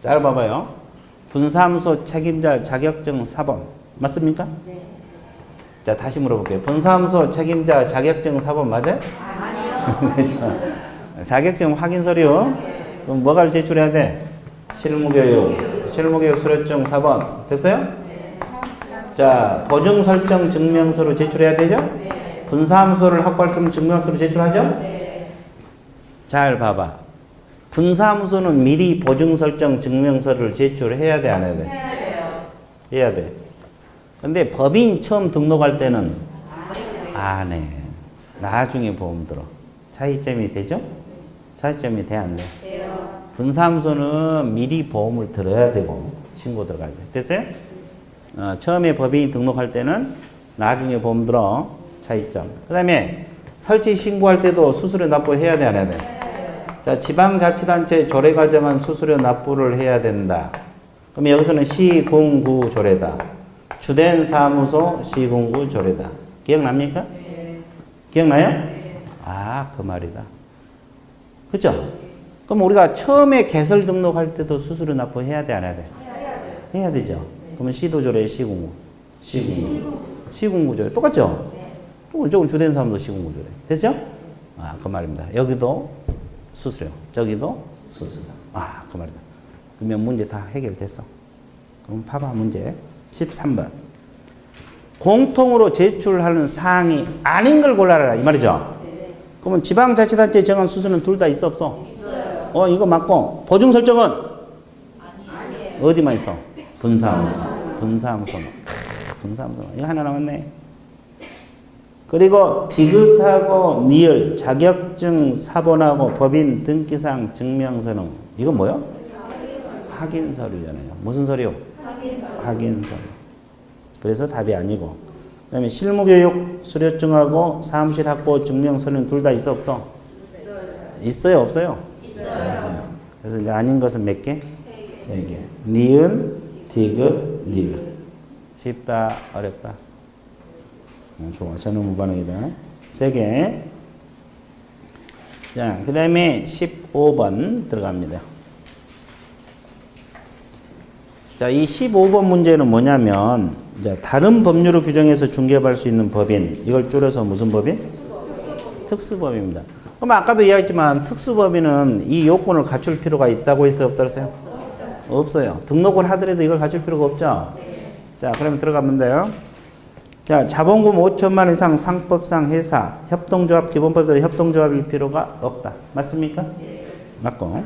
잘 봐봐요. 분사무소 책임자 자격증 사본. 맞습니까? 네. 자, 다시 물어볼게요. 분사무소 책임자 자격증 사본 맞아요? 아니요. 그렇죠. 자격증 확인 서류. 그럼 뭐가 제출해야 돼? 실무교육. 실무교육 수료증 사본. 됐어요? 네. 자, 보증 설정 증명서로 제출해야 되죠? 네. 분사무소를 확보했으면 증명서로 제출하죠? 네. 잘 봐봐. 분사무소는 미리 보증 설정 증명서를 제출해야 돼, 안 해야 돼? 해야 돼요. 해야 돼. 근데 법인이 처음 등록할 때는 안 해. 나중에 보험 들어. 차이점이 되죠? 차이점이 돼, 안 돼? 돼요. 분사무소는 미리 보험을 들어야 되고 신고 들어가야 돼. 됐어요? 처음에 법인이 등록할 때는 나중에 보험 들어. 차이점. 그 다음에 설치 신고할 때도 수수료 납부해야 돼, 안 해야 돼? 자, 지방자치단체 조례가 정한 수수료 납부를 해야 된다. 그럼 여기서는 시군구 조례다. 주된 사무소 시군구 조례다. 기억납니까? 기억나요? 그 말이다. 그죠? 그럼 우리가 처음에 개설 등록할 때도 수수료 납부해야 돼, 안 해야 돼? 해야 되죠. 그러면 시도조례 시군구. 시군구 조례. 똑같죠? 조금 주된 사무소 시군구 조례. 됐죠? 그 말입니다. 여기도 수수료, 저기도 수수료. 그 말이다. 그러면 문제 다 해결됐어. 그럼 봐봐, 문제. 13번. 공통으로 제출하는 사항이 아닌 걸 골라라. 이 말이죠? 그러면 지방자치단체 정한 수수료는 둘 다 있어, 없어? 있어요. 이거 맞고. 보증 설정은? 아니에요. 어디만 있어? 분사무소. 분사무소. 이거 하나 남았네. 그리고 디귿하고 니을, 자격증, 사본하고 법인 등기상 증명서는 이건 뭐요? 확인서류잖아요. 무슨 서류? 확인서류. 그래서 답이 아니고. 그 다음에 실무교육 수료증하고 사무실 확보 증명서는 둘 다 있어, 없어? 있어요, 없어요? 있어요. 그래서 이제 아닌 것은 몇 개? 3개. 니은, 디귿, 니을. 쉽다, 어렵다? 좋아. 저는 무반응이다. 3개. 자, 그 다음에 15번 들어갑니다. 자, 이 15번 문제는 뭐냐면, 이제 다른 법률을 규정해서 중개할 수 있는 법인, 이걸 줄여서 무슨 법인? 특수법입니다. 그럼 아까도 이야기했지만, 특수법인은 이 요건을 갖출 필요가 있다고 했어요? 없다고? 없어요. 등록을 하더라도 이걸 갖출 필요가 없죠? 자, 그러면 들어가면 돼요. 자, 자본금 5천만 원 이상 상법상 회사, 협동조합, 기본법대로 협동조합일 필요가 없다. 맞습니까? 맞고.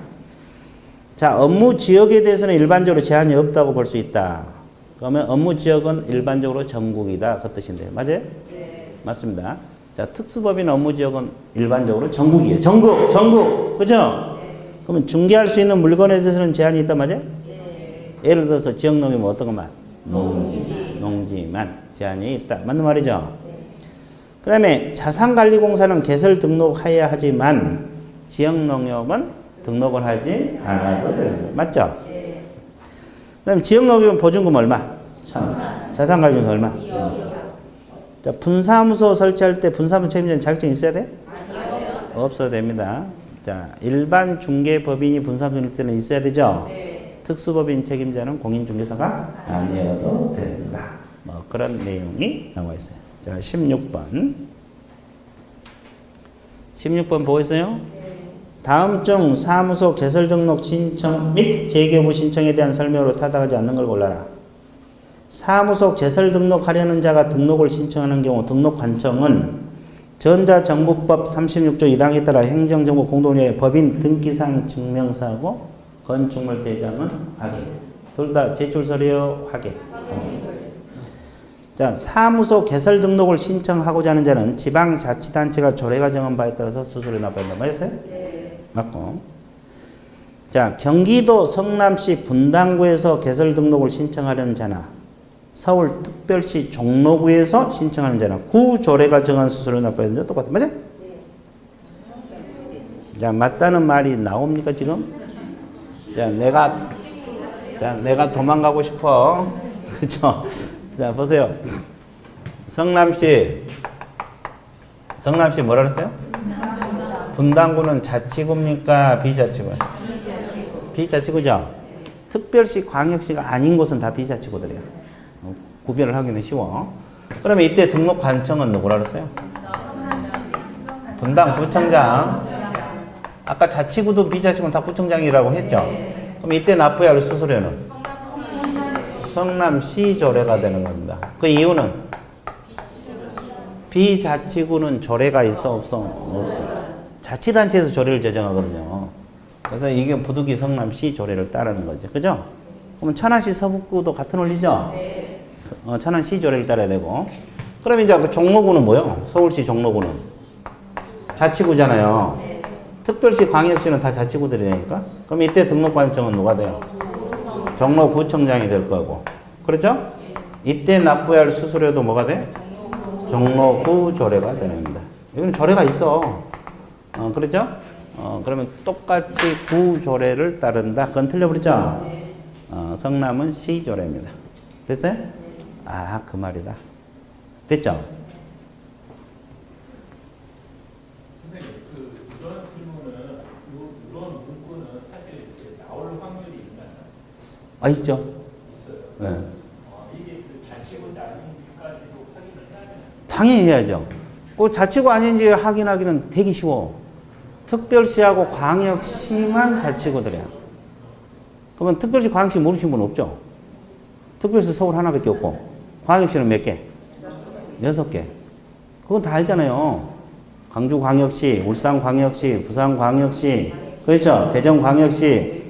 자, 업무 지역에 대해서는 일반적으로 제한이 없다고 볼 수 있다. 그러면 업무 지역은 일반적으로 전국이다. 그 뜻인데요. 맞아요? 네. 맞습니다. 자, 특수법인 업무 지역은 일반적으로 전국이에요. 전국. 그죠? 네. 그러면 중개할 수 있는 물건에 대해서는 제한이 있다. 맞아요? 네. 예를 들어서 지역농협은 어떤 것만? 농지만 제한이 있다. 맞는 말이죠? 네. 그 다음에 자산관리공사는 개설 등록해야 하지만 지역농협은 등록을 하지 않아도 됩니다. 맞죠? 네. 그 다음에 지역농협은 보증금 얼마? 1,000원. 자산관리공사 얼마? 2억. 자, 분사무소 설치할 때 분사무소 책임자는 자격증이 있어야 돼? 아니요. 없어도 됩니다. 자, 일반 중개법인이 분사무소일 때는 있어야 되죠? 네. 특수법인 책임자는 공인중개사가 아니어도 된다. 뭐 그런 내용이 나와 있어요. 자, 16번. 16번 보고 있어요? 다음 중 사무소 개설 등록 신청 및 재개부 신청에 대한 설명으로 타당하지 않는 걸 골라라. 사무소 개설 등록하려는 자가 등록을 신청하는 경우 등록관청은 전자정부법 36조 1항에 따라 행정정보 공동위의 법인 등기상 증명서하고 건축물 대장은 확인. 둘 다 제출서류 확인. 자, 사무소 개설 등록을 신청하고자 하는 자는 지방자치단체가 조례가 정한 바에 따라서 수수료 납부한다. 맞았어요? 네. 맞고. 자, 경기도 성남시 분당구에서 개설 등록을 신청하려는 자나 서울특별시 종로구에서 신청하는 자나 구 조례가 정한 수수료 납부해야 된다. 똑같아. 맞아? 네. 자, 맞다는 말이 나옵니까 지금? 자, 내가 도망가고 싶어. 그죠? 자, 보세요. 성남시 뭐라 그랬어요? 분당구는 자치구입니까? 비자치구? 비자치구죠? 특별시, 광역시가 아닌 곳은 다 비자치구들이에요. 구별을 하기는 쉬워. 그러면 이때 등록관청은 누구라 그랬어요? 분당구청장. 아까 자치구도 비자치구는 다 구청장이라고 했죠? 그럼 이때 납부해야 할 수수료는? 성남시 조례가 되는 겁니다. 그 이유는? 비자치구는 조례가 있어, 없어? 없어. 자치단체에서 조례를 제정하거든요. 그래서 이게 부득이 성남시 조례를 따르는 거죠. 그죠? 그러면 천안시 서북구도 같은 원리죠? 천안시 조례를 따라야 되고. 그럼 이제 그 종로구는 뭐예요? 서울시 종로구는? 자치구잖아요. 특별시, 광역시는 다 자치구들이니까 그럼 이때 등록관청은 누가 돼요? 종로구청장이 될 거고. 그렇죠? 이때 납부해야 할 수수료도 뭐가 돼? 종로구 조례가 되는 겁니다. 이건 조례가 있어. 그렇죠? 그러면 똑같이 구조례를 따른다. 그건 틀려버렸죠? 성남은 시조례입니다. 됐어요? 아, 그 말이다. 됐죠? 선생님, 이런 질문은, 이런 문구는 사실 나올 확률이 있나요? 아, 있죠? 있어요. 네. 이게 자치구 아닌지까지도 확인을 해야 되나요? 당연히 해야죠. 그 자치구 아닌지 확인하기는 되게 쉬워. 특별시하고 광역시만 자치구들이야. 그러면 특별시, 광역시 모르시는 분 없죠? 특별시 서울 하나밖에 없고, 광역시는 몇 개? 6개. 그건 다 알잖아요. 광주광역시, 울산광역시, 부산광역시, 그렇죠? 대전광역시,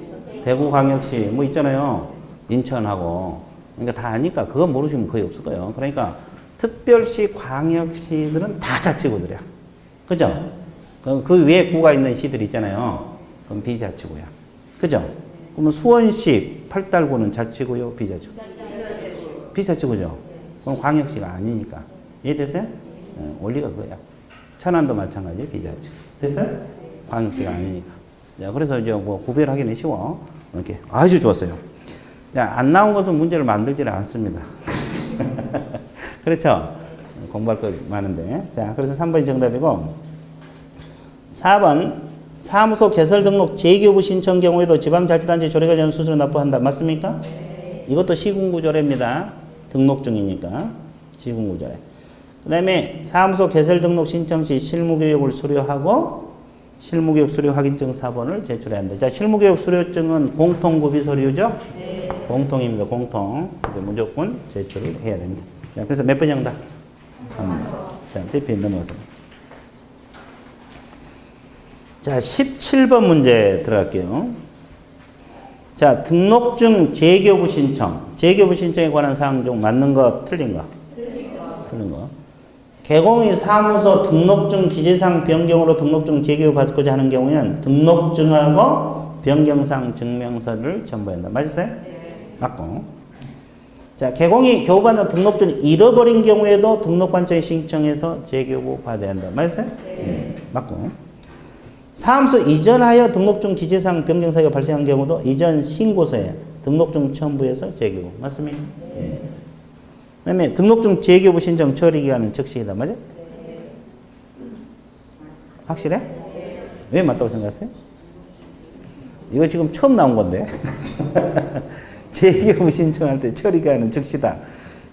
대구광역시, 뭐 있잖아요. 인천하고. 그러니까 다 아니까 그거 모르시면 거의 없을 거예요. 그러니까 특별시, 광역시들은 다 자치구들이야. 그죠? 그 위에 구가 있는 시들 있잖아요. 그럼 비자치구야. 그죠? 그러면 수원시, 팔달구는 자치구요, 비자치구? 비자치구죠. 그럼 광역시가 아니니까. 이해됐어요? 원리가 그거야. 천안도 마찬가지, 비자치구. 됐어요? 광역시가 아니니까. 자, 그래서 이제 뭐 구별하기는 쉬워. 이렇게. 아주 좋았어요. 자, 안 나온 것은 문제를 만들지는 않습니다. 그렇죠? 공부할 거 많은데. 자, 그래서 3번이 정답이고, 4번, 사무소 개설 등록 재교부 신청 경우에도 지방자치단체 조례가 전는 수수료 납부한다. 맞습니까? 네. 이것도 시군구조례입니다. 등록증이니까. 시군구조례. 그 다음에 사무소 개설 등록 신청 시 실무교육을 수료하고 실무교육 수료 확인증 4번을 제출해야 한다. 자, 실무교육 수료증은 공통구비 서류죠? 네. 공통입니다. 공통. 무조건 제출을 해야 됩니다. 자, 그래서 몇 번 정답? 3번. 자, 대표 넘어가세요. 자, 17번 문제 들어갈게요. 자, 등록증 재교부 신청. 재교부 신청에 관한 사항 중 맞는 거, 틀린 거? 틀린 거. 개공이 사무소 등록증 기재사항 변경으로 등록증 재교부 받고자 하는 경우에는 등록증하고 변경사항 증명서를 첨부한다. 맞으세요? 네. 맞고. 자, 개공이 교부받는 등록증을 잃어버린 경우에도 등록관청에 신청해서 재교부 받아야 한다. 맞으세요? 네. 맞고. 사무소 이전하여 등록증 기재사항 변경 사유가 발생한 경우도 이전 신고서에 등록증 첨부해서 재교부. 맞습니까? 네. 그 다음에 등록증 재교부 신청 처리기간은 즉시이다. 맞아요? 네. 확실해? 네. 왜 맞다고 생각하세요? 이거 지금 처음 나온 건데. 재교부 신청할 때 처리기간은 즉시다.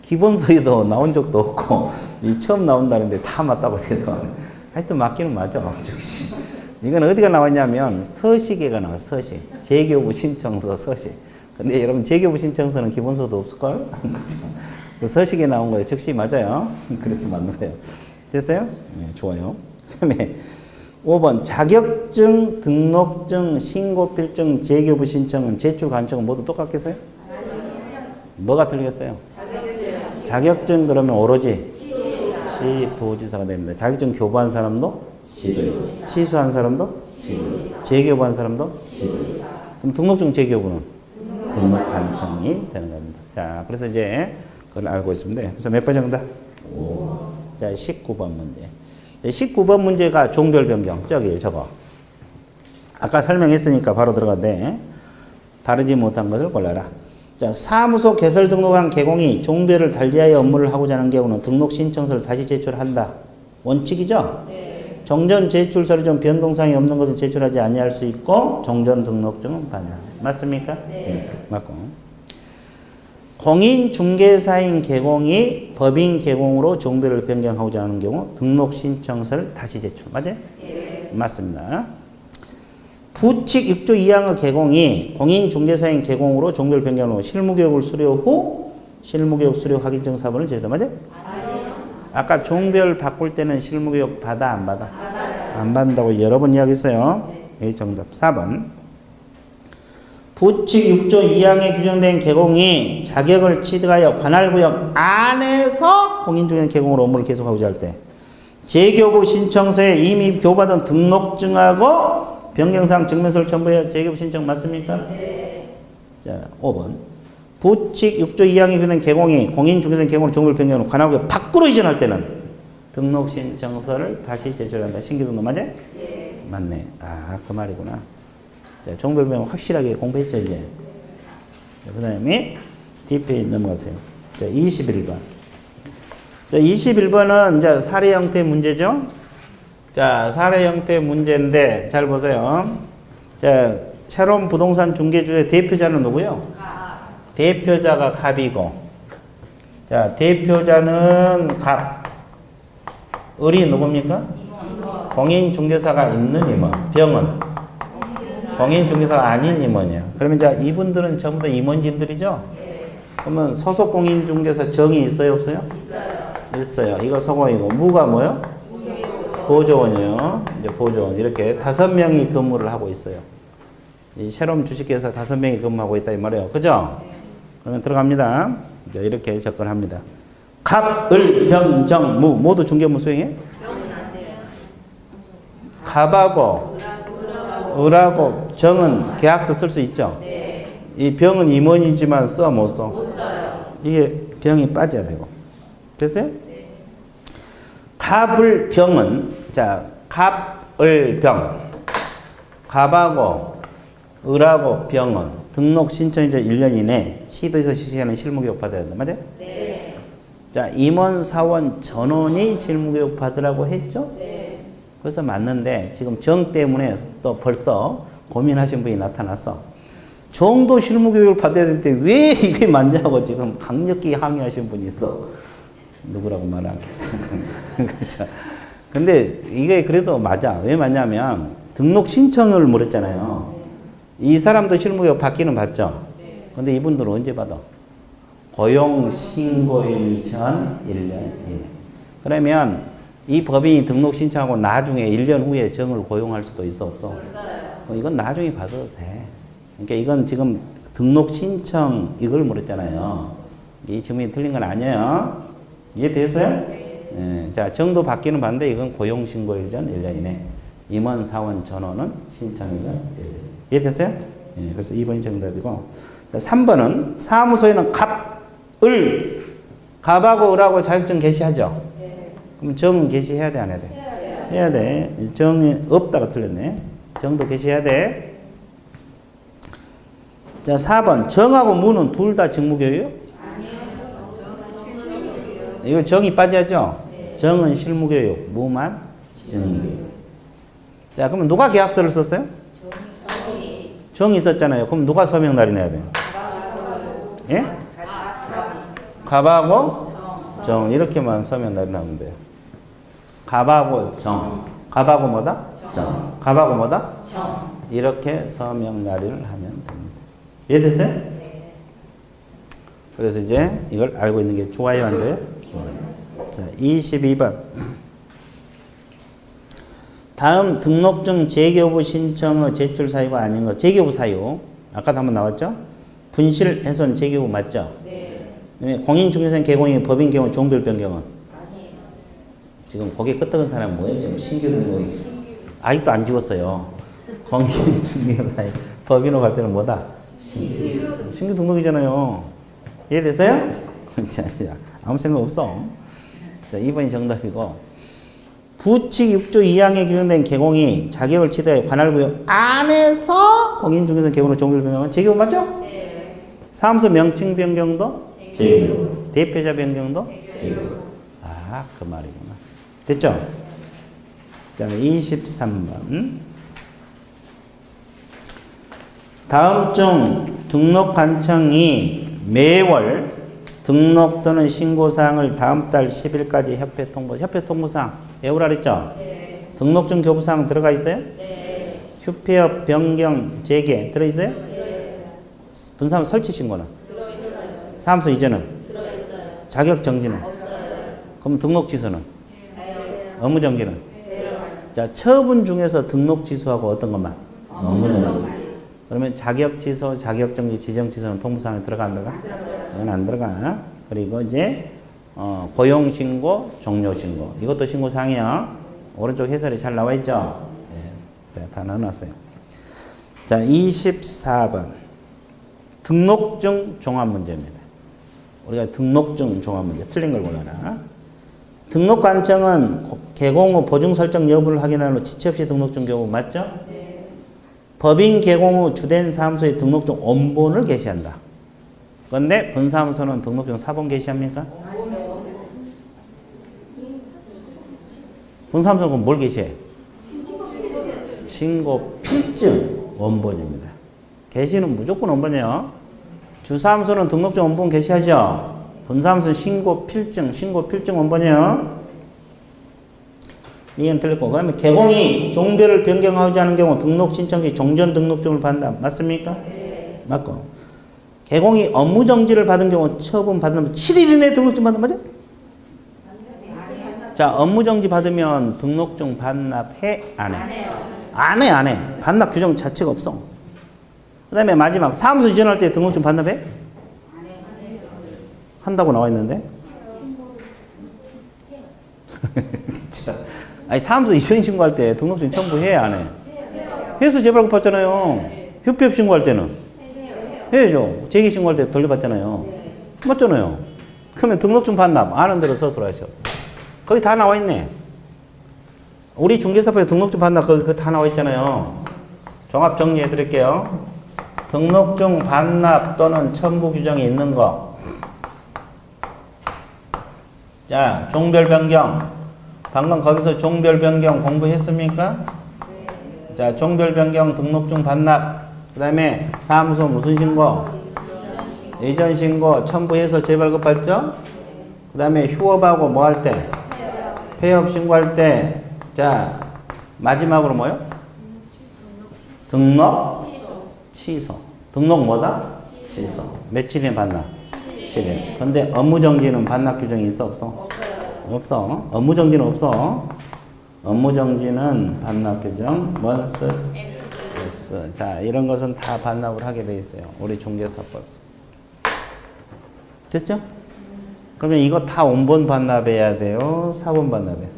기본서에도 나온 적도 없고 이 처음 나온다는데 다 맞다고 생각하네. 하여튼 맞기는 맞아. 즉시. 이건 어디가 나왔냐면 서식에가 나왔어. 서식. 재교부 신청서 서식. 근데 여러분 재교부 신청서는 기본서도 없을걸? 그 서식에 나온 거예요. 즉시 맞아요. 그래서 맞는 거예요. 됐어요? 네, 좋아요. 그 다음에 5번 자격증, 등록증, 신고필증, 재교부 신청은 제출 관청은 모두 똑같겠어요? 뭐가 틀리겠어요? 자격증 그러면 오로지 시도지사가 됩니다. 자격증 교부한 사람도 시도지사. 취소한 사람도 시도지사. 재교부한 사람도 시도지사. 그럼 등록증 재교부는 등록관청이 되는 겁니다. 자, 그래서 이제 그걸 알고 있습니다. 그래서 몇 번 정답? 5. 자, 19번 문제. 19번 문제가 종별 변경. 저기 저거. 아까 설명했으니까 바로 들어가는데 다르지 못한 것을 골라라. 자, 사무소 개설 등록한 개공이 종별을 달리하여 업무를 하고자 하는 경우는 등록 신청서를 다시 제출한다. 원칙이죠? 네. 정전 제출 서류 중 변동사항이 없는 것을 제출하지 아니할 수 있고 정전 등록증은 받는다. 맞습니까? 네. 네. 맞고. 공인중개사인 개공이 법인 개공으로 종별을 변경하고자 하는 경우 등록 신청서를 다시 제출. 맞아요? 네. 맞습니다. 부칙 6조 2항의 개공이 공인중개사인 개공으로 종별 변경으로 실무교육을 수료 후 실무교육 수료 확인증 4번을 제출한다. 맞아요? 아까 종별 바꿀 때는 실무교육 받아 안 받아? 안 받는다고 여러 번 이야기했어요. 네. 정답 4번. 부칙 6조 2항에 규정된 개공이 자격을 취득하여 관할구역 안에서 공인중개사 개공으로 업무를 계속하고자 할 때 재교부 신청서에 이미 교부받은 등록증하고 변경사항 증명서를 첨부해야 재개부 신청 맞습니까? 자, 5번. 부칙 6조 2항에 규정된 개공이 공인중개사인 개공을 정보를 변경으로 관할구역 밖으로 이전할 때는 등록 신청서를 다시 제출한다. 신규 등록 맞아? 네. 맞네. 아, 그 말이구나. 자, 정보를 변경 확실하게 공부했죠, 이제. 그 다음에 D페이지 넘어가세요. 자, 21번. 자, 21번은 이제 사례 형태 문제죠. 자, 사례 형태 문제인데 잘 보세요. 자, 새로운 부동산 중개주의 대표자는 누구요? 대표자가 갑이고, 자, 대표자는 갑. 을이 누굽니까? 공인중개사가 있는 임원. 병은 공인중개사가 아닌 임원이에요. 그러면 이제 이분들은 전부 다 임원진들이죠? 그러면 소속 공인중개사 정이 있어요, 없어요? 있어요. 이거 소공이고, 무가 뭐요? 보조원이에요. 이제 보조원. 이렇게 5명이 근무를 하고 있어요. 이 새로운 주식회사 5명이 근무하고 있다 이 말이에요. 그죠? 그러면 들어갑니다. 이제 이렇게 접근합니다. 갑, 을, 병, 정, 무 모두 중개무 수행해? 갑하고 을하고 정은 계약서 쓸 수 있죠? 이 병은 임원이지만 써, 못 써? 못 써요. 이게 병이 빠져야 되고. 됐어요? 갑을 병은, 자, 갑을 병. 갑하고 을하고 병은 등록 신청이자 1년 이내 시도에서 실시하는 실무교육 받아야 된다. 맞아요? 네. 자, 임원, 사원, 전원이 실무교육 받으라고 했죠? 네. 그래서 맞는데 지금 정 때문에 또 벌써 고민하신 분이 나타났어. 정도 실무교육을 받아야 되는데 왜 이게 맞냐고 지금 강력히 항의하신 분이 있어. 누구라고 말 안 하겠어. 그렇죠. 근데 이게 그래도 맞아. 왜 맞냐면 등록 신청을 물었잖아요. 이 사람도 실무교육 받기는 받죠. 근데 이분들은 언제 받아? 고용 신고일 전 1년 이내. 그러면 이 법인이 등록 신청하고 나중에 1년 후에 정을 고용할 수도 있어, 없어? 그럼 이건 나중에 받아도 돼. 그러니까 이건 지금 등록 신청 이걸 물었잖아요. 이 질문이 틀린 건 아니에요. 이해됐어요? 네. 자, 정도 받기는 받는데 이건 고용 신고일 전 1년 이내. 임원, 사원, 전원은 신청일 전 1년. 이해됐어요? 네. 그래서 2번이 정답이고. 자, 3번은 사무소에는 갑, 을, 갑하고 을하고 자격증 개시하죠? 그럼 정 개시해야 돼, 안 해야 돼? 해야 돼. 정이 없다가 틀렸네. 정도 개시해야 돼. 자, 4번. 정하고 무는 둘 다 직무교육이요? 이거 정이 빠져야죠? 정은 실무교육, 무만 직무교육. 자, 그러면 누가 계약서를 썼어요? 정이 있었잖아요. 그럼 누가 서명 날인해야 돼요? 예? 갑하고 정. 이렇게만 서명 날인하면 돼요. 갑하고 정. 갑하고 뭐다? 정. 갑하고 뭐다? 정. 이렇게 서명 날인을 하면 됩니다. 이해됐어요? 네. 그래서 이제 이걸 알고 있는 게 좋아요, 안 돼요? 자, 22번. 다음 등록증 재교부 신청의 제출 사유가 아닌 것. 재교부 사유. 아까도 한번 나왔죠? 분실, 훼손, 재교부 맞죠? 네. 공인중개사인 개공이 법인 개공, 종별 변경은? 아니에요. 지금 고개 끄덕은 사람 뭐예요? 지금 신규 등록이. 아직도 안 지웠어요. 공인중개사인 법인으로 갈 때는 뭐다? 신규 등록이잖아요. 이해됐어요? 자, 아무 생각 없어. 자, 2번이 정답이고. 부칙 6조 2항에 규정된 개공이 자격을 취득해 관할구역 안에서 공인중개사 개공으로 종별 변경은 재교부 맞죠? 네. 사무소 명칭 변경도 재교부. 대표자 변경도 재교부. 아, 그 말이구나. 됐죠? 자, 23번. 다음 중 등록 관청이 매월 등록 또는 신고사항을 다음 달 10일까지 협회 통보사항 외우라 그랬죠? 네. 등록증 교부사항 들어가 있어요? 네. 휴폐업 변경 재개 들어있어요? 네. 분사무 설치 신고는? 들어있어요. 사무소 이전은? 들어있어요. 자격 정지는? 없어요. 그럼 등록 취소는? 네. 업무 정지는? 네. 자, 처분 중에서 등록 취소하고 어떤 것만? 업무 정지. 그러면 자격 취소, 자격 정지, 지정 취소는 통보사항에 들어가 안 들어가? 이건 안 들어가. 그리고 이제 고용 신고, 종료 신고. 이것도 신고 사항이야. 오른쪽 해설이 잘 나와 있죠? 네. 자, 다 넣어놨어요. 자, 24번. 등록증 종합 문제입니다. 우리가 등록증 종합 문제 틀린 걸 골라라. 등록관청은 개공 후 보증 설정 여부를 확인하는 후 지체 없이 등록증 교부 맞죠? 네. 법인 개공 후 주된 사무소에 등록증 원본을 게시한다. 그런데 본사무소는 등록증 사본 게시합니까? 본사무소는 뭘 게시해? 신고 필증 원본입니다. 게시는 무조건 원본이에요. 주사무소는 등록증 원본 게시하죠. 본사무소는 신고 필증 원본이에요. 이건 틀렸고, 그 다음에 개공이 종별을 변경하지 않은 경우 등록 신청 시 종전 등록증을 받는다. 맞습니까? 네. 맞고. 개공이 업무 정지를 받은 경우 처분 받으면 7일 이내에 등록증 받는 거죠? 자, 업무 정지 받으면 등록증 반납해? 안 해? 안 해. 반납 규정 자체가 없어. 그 다음에 마지막 사무소 이전할 때 등록증 반납해? 한다고 나와 있는데? 아니, 사무소 이전 신고할 때 등록증 첨부해? 안 해? 해서 재발급받잖아요. 협회업 신고할 때는? 해야죠. 재기 신고할 때 돌려받잖아요. 맞잖아요. 그러면 등록증 반납 아는 대로 서술로 하셔. 거기 다 나와 있네. 우리 중개사법에 등록증 반납 거기 다 나와 있잖아요. 종합 정리해 드릴게요. 등록증 반납 또는 첨부 규정이 있는 거. 자, 종별 변경. 방금 거기서 종별 변경 공부했습니까? 자, 종별 변경 등록증 반납. 그 다음에 사무소 무슨 신고? 이전 신고 첨부해서 재발급 받죠? 그 다음에 휴업하고 뭐 할 때? 폐업 신고할 때. 자, 마지막으로 뭐요? 등록 취소. 등록 뭐다? 취소. 며칠에 반납? 7일. 근데 업무정지는 반납 규정이 있어 없어? 없어. 업무정지는 없어. 업무정지는 반납 규정 원스 X. 자, 이런 것은 다 반납을 하게 돼 있어요. 우리 중개사법. 됐죠? 그러면 이거 다 원본 반납해야 돼요? 사본 반납해?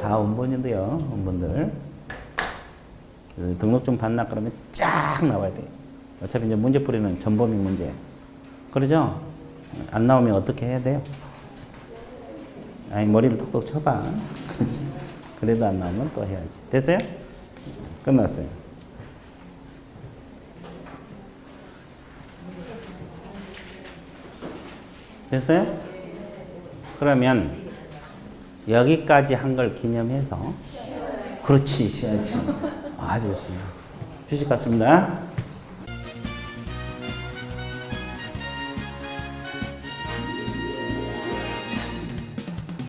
다 원본인데요. 원본들. 등록증 반납 그러면 쫙 나와야 돼요. 어차피 이제 문제풀이는 전범위 문제. 그러죠? 안 나오면 어떻게 해야 돼요? 아니, 머리를 톡톡 쳐봐. 그래도 안 나오면 또 해야지. 됐어요? 끝났어요. 됐어요? 그러면 여기까지 한 걸 기념해서 그렇지, 쉬어야지. 아주 쉬워. 휴식 같습니다.